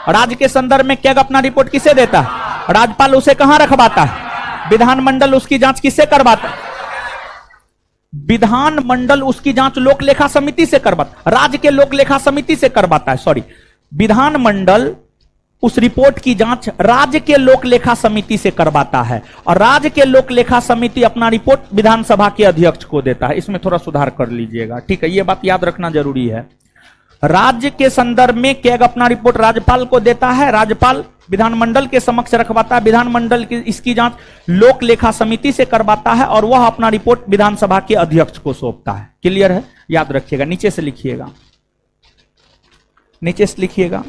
राज्य के संदर्भ में कैग अपना रिपोर्ट किसे देता है? राज्यपाल उसे कहां रखवाता है? विधानमंडल उसकी जांच किससे करवाता है? विधान मंडल उसकी जांच लोक लेखा समिति से करवाता, राज्य के लोक लेखा समिति से करवाता है, सॉरी, विधान मंडल उस रिपोर्ट की जांच राज्य के लोक लेखा समिति से करवाता है और राज्य के लोक लेखा समिति अपना रिपोर्ट विधानसभा के अध्यक्ष को देता है। इसमें थोड़ा सुधार कर लीजिएगा, ठीक है, यह बात याद रखना जरूरी है। राज्य के संदर्भ में कैग अपना रिपोर्ट राज्यपाल को देता है, राज्यपाल विधानमंडल के समक्ष रखवाता है, विधानमंडल की इसकी जांच लोक लेखा समिति से करवाता है और वह अपना रिपोर्ट विधानसभा के अध्यक्ष को सौंपता है। क्लियर है? याद रखिएगा, नीचे से लिखिएगा, नीचे से लिखिएगा।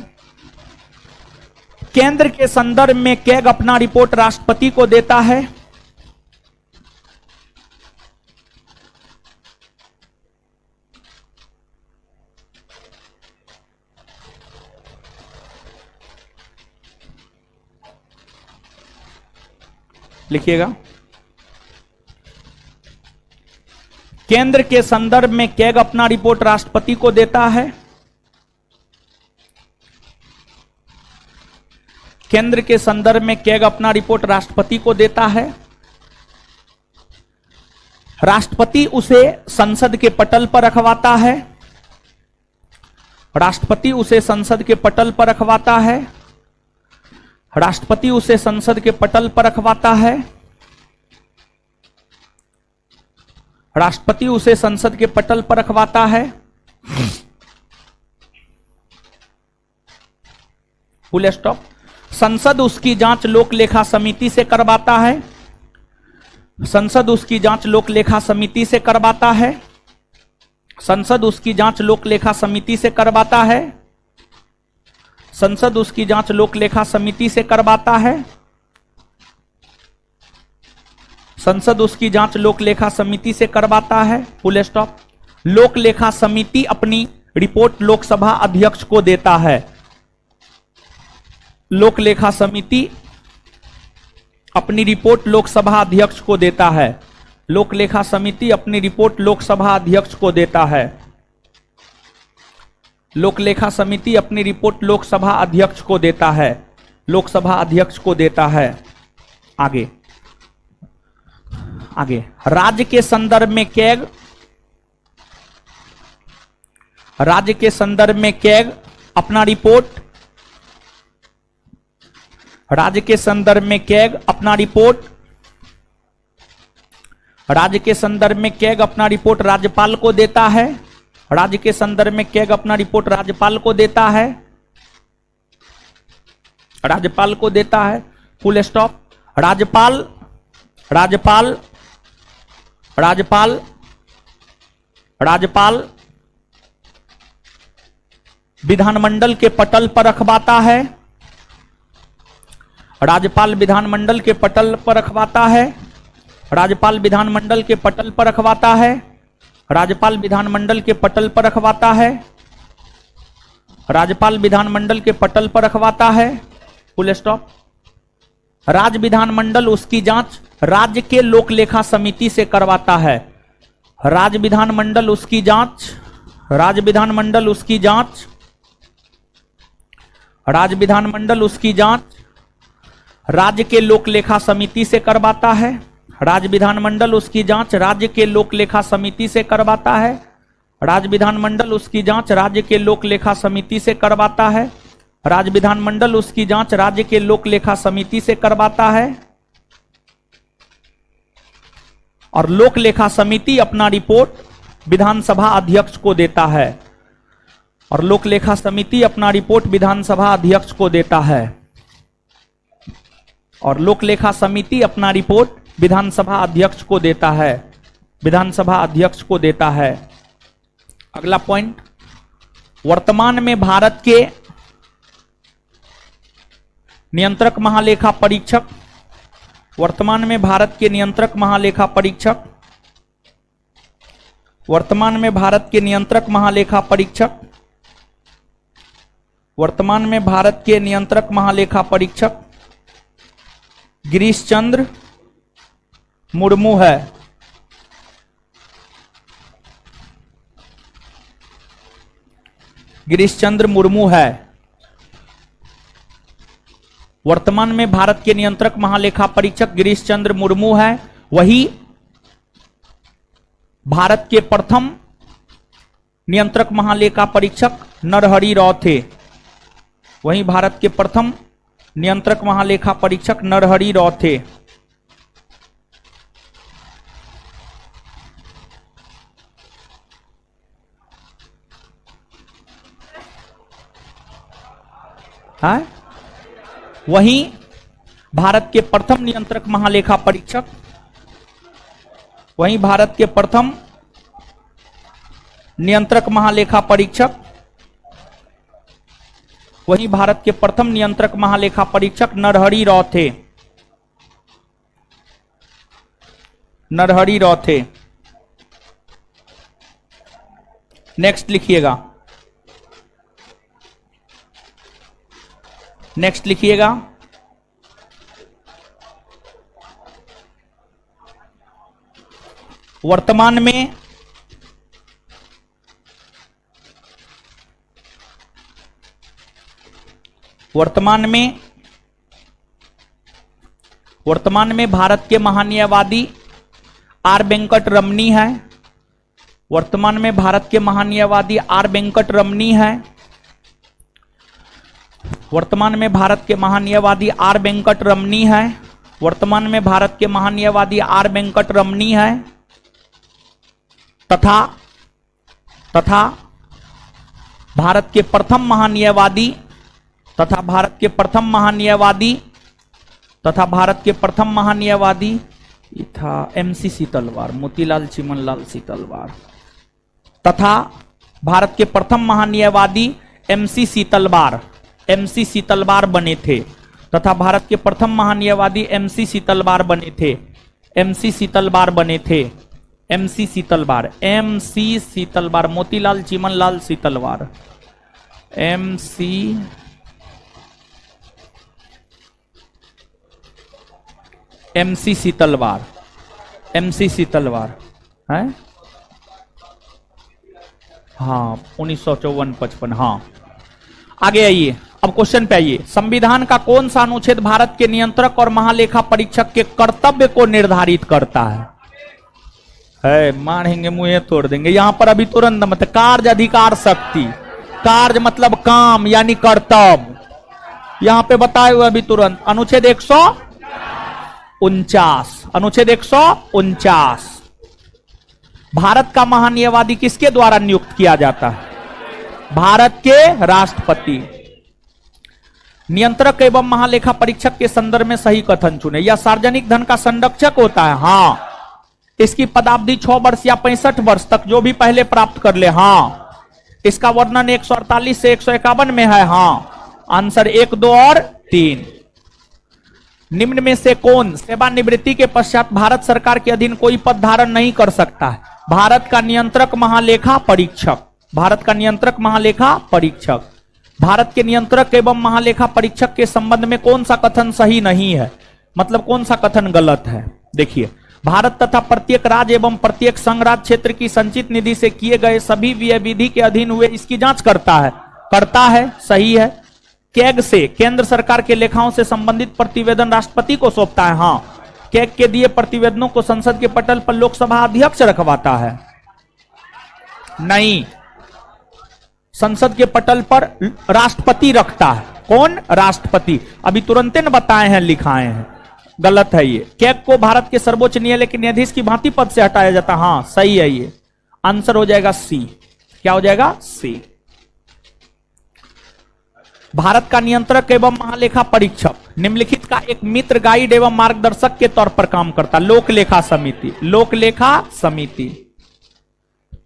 केंद्र के संदर्भ में कैग अपना रिपोर्ट राष्ट्रपति को देता है, लिखिएगा, केंद्र के संदर्भ में कैग अपना रिपोर्ट राष्ट्रपति को देता है, केंद्र के संदर्भ में कैग अपना रिपोर्ट राष्ट्रपति को देता है, राष्ट्रपति उसे संसद के पटल पर रखवाता है, राष्ट्रपति उसे संसद के पटल पर रखवाता है, राष्ट्रपति उसे संसद के पटल पर रखवाता है, राष्ट्रपति उसे संसद के पटल पर रखवाता है, फुल स्टॉप। संसद उसकी जांच लोक लेखा समिति से करवाता है, संसद उसकी जांच लोक लेखा समिति से करवाता है, संसद उसकी जांच लोक लेखा समिति से करवाता है, संसद उसकी जांच लोक लेखा समिति से करवाता है, संसद उसकी जांच लोक लेखा समिति से करवाता है, फुल स्टॉप। लोक लेखा समिति अपनी रिपोर्ट लोकसभा अध्यक्ष को देता है, लोक लेखा समिति अपनी रिपोर्ट लोकसभा अध्यक्ष को देता है, लोक लेखा समिति अपनी रिपोर्ट लोकसभा अध्यक्ष को देता है, लोक लेखा समिति अपनी रिपोर्ट लोकसभा अध्यक्ष को देता है, लोकसभा अध्यक्ष को देता है। आगे आगे, राज्य के संदर्भ में कैग, राज्य के संदर्भ में कैग अपना रिपोर्ट, राज्य के संदर्भ में कैग अपना रिपोर्ट, राज्य के संदर्भ में कैग अपना रिपोर्ट राज्यपाल को देता है, राज्य के संदर्भ में कैग अपना रिपोर्ट राज्यपाल को देता है, राज्यपाल को देता है, फुल स्टॉप। राज्यपाल राज्यपाल राज्यपाल राज्यपाल विधानमंडल के पटल पर रखवाता है, राज्यपाल विधानमंडल के पटल पर रखवाता है, राज्यपाल विधानमंडल के पटल पर रखवाता है, राज्यपाल विधानमंडल के पटल पर रखवाता है, राज्यपाल विधानमंडल के पटल पर रखवाता है, फुल स्टॉप। राज्य विधानमंडल उसकी जांच राज्य के लोक लेखा समिति से करवाता है, राज्य विधानमंडल उसकी जांच, राज्य विधानमंडल उसकी जांच, राज्य विधानमंडल उसकी जांच राज्य के लोक लेखा समिति से करवाता है, राज्य विधानमंडल उसकी जांच राज्य के लोक लेखा समिति से करवाता है, राज्य विधानमंडल उसकी जांच राज्य के लोक लेखा समिति से करवाता है, राज्य विधानमंडल उसकी जांच राज्य के लोक लेखा समिति से करवाता है और लोक लेखा समिति अपना रिपोर्ट विधानसभा अध्यक्ष को देता है, और लोक लेखा समिति अपना रिपोर्ट विधानसभा अध्यक्ष को देता है, और लोक लेखा समिति अपना रिपोर्ट विधानसभा अध्यक्ष को देता है, विधानसभा अध्यक्ष को देता है। अगला पॉइंट, वर्तमान में भारत के नियंत्रक महालेखा परीक्षक, वर्तमान में भारत के नियंत्रक महालेखा परीक्षक, वर्तमान में भारत के नियंत्रक महालेखा परीक्षक, वर्तमान में भारत के नियंत्रक महालेखा परीक्षक गिरीश चंद्र मुर्मू है। गिरीश चंद्र मुर्मू है। वर्तमान में भारत के नियंत्रक महालेखा परीक्षक गिरीश चंद्र मुर्मू है। वही भारत के प्रथम नियंत्रक महालेखा परीक्षक नरहरि राव थे। वहीं भारत के प्रथम नियंत्रक महालेखा परीक्षक नरहरि राव थे। वहीं भारत के प्रथम नियंत्रक महालेखा परीक्षक वहीं भारत के प्रथम नियंत्रक महालेखा परीक्षक वहीं भारत के प्रथम नियंत्रक महालेखा परीक्षक नरहरि राव थे। नरहरि राव थे। नेक्स्ट लिखिएगा, नेक्स्ट लिखिएगा। वर्तमान में भारत के महान्यायवादी आर वेंकट रमनी है। वर्तमान में भारत के महान्यायवादी आर वेंकट रमनी है। वर्तमान में भारत के महान्यायवादी आर वेंकट रमनी है। वर्तमान में भारत के महान्यायवादी आर वेंकट रमनी है। तथा भारत के प्रथम महान्यायवादी था एमसी सीतलवार, मोतीलाल चिमनलाल सीतलवार। तथा भारत के प्रथम महान्यायवादी एमसी सीतलवार बने थे। तथा भारत के प्रथम महान्यायवादी एमसी सीतलवार बने थे। एमसी सीतलवार, मोतीलाल चिमनलाल सीतलवार। एमसी सीतलवार है। हाँ 1954-55। हाँ आगे आइए, अब क्वेश्चन पे आइए। संविधान का कौन सा अनुच्छेद भारत के नियंत्रक और महालेखा परीक्षक के कर्तव्य को निर्धारित करता है? मारेंगे मुंह तोड़ देंगे यहां पर अभी तुरंत। मत कार्य अधिकार शक्ति, कार्य मतलब काम यानी कर्तव्य। यहां पे बताए हुए अभी तुरंत अनुच्छेद 149। अनुच्छेद 149। भारत का महान्यायवादी किसके द्वारा नियुक्त किया जाता है? भारत के राष्ट्रपति। नियंत्रक एवं महालेखा परीक्षक के संदर्भ में सही कथन चुने। यह सार्वजनिक धन का संरक्षक होता है। हाँ। इसकी पदावधि 6 वर्ष या 65 वर्ष तक जो भी पहले प्राप्त कर ले। हाँ। इसका वर्णन 148 से 151 में है। हाँ। आंसर 1, 2 और 3। निम्न में से कौन सेवानिवृत्ति के पश्चात भारत सरकार के अधीन कोई पद धारण नहीं कर सकता है? भारत का नियंत्रक महालेखा परीक्षक। भारत का नियंत्रक महालेखा परीक्षक। भारत के नियंत्रक एवं महालेखा परीक्षक के संबंध में कौन सा कथन सही नहीं है? मतलब कौन सा कथन गलत है? देखिए, भारत तथा प्रत्येक राज्य एवं प्रत्येक संघ राज्य क्षेत्र की संचित निधि से किए गए सभी व्यय विधि के अधीन हुए इसकी जांच करता है। सही है। कैग से केंद्र सरकार के लेखाओं से संबंधित प्रतिवेदन राष्ट्रपति को सौंपता है। हाँ। कैग के दिए प्रतिवेदनों को संसद के पटल पर लोकसभा अध्यक्ष रखवाता है? नहीं, संसद के पटल पर राष्ट्रपति रखता है। कौन? राष्ट्रपति। अभी तुरंत न बताए हैं, लिखाए हैं। गलत है ये। कैग को भारत के सर्वोच्च न्यायालय के न्यायाधीश की भांति पद से हटाया जाता। हाँ सही है ये। आंसर हो जाएगा सी। क्या हो जाएगा? सी। भारत का नियंत्रक एवं महालेखा परीक्षक निम्नलिखित का एक मित्र, गाइड एवं मार्गदर्शक के तौर पर काम करता। लोकलेखा समिति। लोकलेखा समिति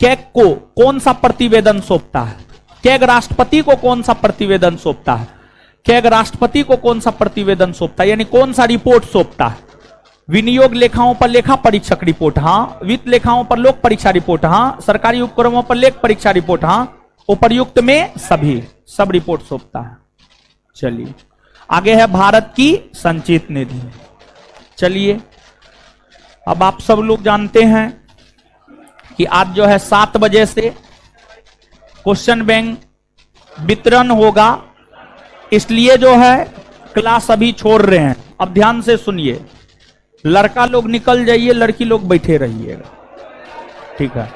कैग को कौन सा प्रतिवेदन सौंपता है? कैग राष्ट्रपति को कौन सा प्रतिवेदन सौंपता है? कैग राष्ट्रपति को कौन सा प्रतिवेदन सौंपता है, यानी कौन सा रिपोर्ट सौंपता है? विनियोग लेखाओं पर लेखा परीक्षक रिपोर्ट। हाँ। वित्त लेखाओं पर लोक परीक्षा रिपोर्ट। हाँ। सरकारी उपक्रमों पर लेख परीक्षा रिपोर्ट। हाँ। उपर्युक्त में सब रिपोर्ट सौंपता है। चलिए आगे है भारत की संचित निधि। चलिए अब आप सब लोग जानते हैं कि आज जो है 7 बजे से क्वेश्चन बैंक वितरण होगा, इसलिए जो है क्लास अभी छोड़ रहे हैं। अब ध्यान से सुनिए, लड़का लोग निकल जाइए, लड़की लोग बैठे रहिएगा। ठीक है,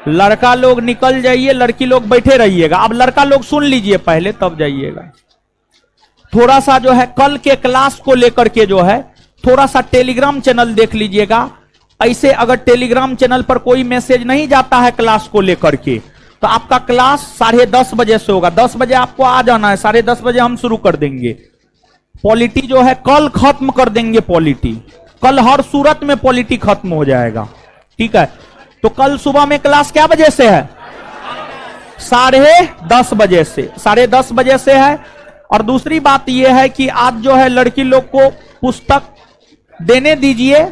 लड़का लोग निकल जाइए, लड़की लोग बैठे रहिएगा। अब लड़का लोग सुन लीजिए पहले, तब जाइएगा। थोड़ा सा जो है कल के क्लास को लेकर के जो है थोड़ा सा टेलीग्राम चैनल देख लीजिएगा। ऐसे अगर टेलीग्राम चैनल पर कोई मैसेज नहीं जाता है क्लास को लेकर के, तो आपका क्लास 10:30 बजे से होगा। 10 बजे आपको आ जाना है, 10:30 बजे हम शुरू कर देंगे। पॉलिटी जो है कल खत्म कर देंगे। पॉलिटी कल हर सूरत में पॉलिटी खत्म हो जाएगा, ठीक है। तो कल सुबह में क्लास क्या बजे से है? 10:30 बजे से, 10:30 बजे से है। और दूसरी बात यह है कि आज जो है लड़की लोग को पुस्तक देने दीजिए,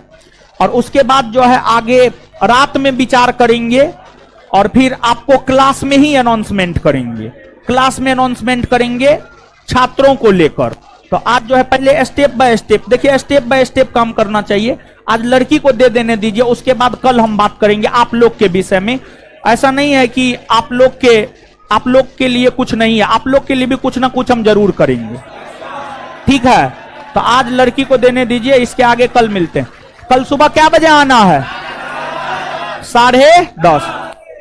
और उसके बाद जो है आगे रात में विचार करेंगे, और फिर आपको क्लास में ही अनाउंसमेंट करेंगे। क्लास में अनाउंसमेंट करेंगे छात्रों को लेकर। तो आज जो है पहले स्टेप बाय स्टेप, देखिए स्टेप बाय स्टेप काम करना चाहिए। आज लड़की को दे देने दीजिए, उसके बाद कल हम बात करेंगे आप लोग के विषय में। ऐसा नहीं है कि आप लोग के लिए कुछ नहीं है, आप लोग के लिए भी कुछ ना कुछ हम जरूर करेंगे, ठीक है। तो आज लड़की को देने दीजिए, इसके आगे कल मिलते हैं। कल सुबह क्या बजे आना है? 10:30।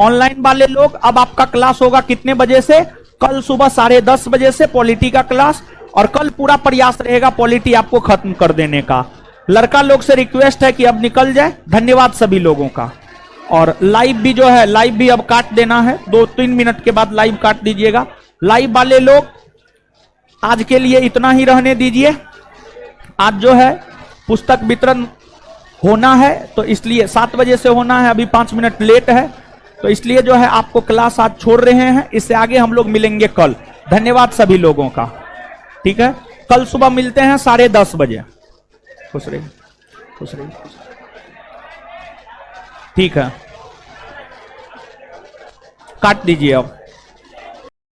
ऑनलाइन वाले लोग, अब आपका क्लास होगा कितने बजे से? कल सुबह 10:30 बजे से पॉलिटी का क्लास, और कल पूरा प्रयास रहेगा पॉलिटी आपको खत्म कर देने का। लड़का लोग से रिक्वेस्ट है कि अब निकल जाए। धन्यवाद सभी लोगों का। और लाइव भी जो है, लाइव भी अब काट देना है, 2-3 मिनट के बाद लाइव काट दीजिएगा। लाइव वाले लोग आज के लिए इतना ही रहने दीजिए। आज जो है पुस्तक वितरण होना है, तो इसलिए 7 बजे से होना है, अभी 5 मिनट लेट है, तो इसलिए जो है आपको क्लास आज छोड़ रहे हैं। इससे आगे हम लोग मिलेंगे कल। धन्यवाद सभी लोगों का, ठीक है। कल सुबह मिलते हैं 10:30 बजे। खुश रहिए, खुश रहिए, ठीक है। काट दीजिए अब।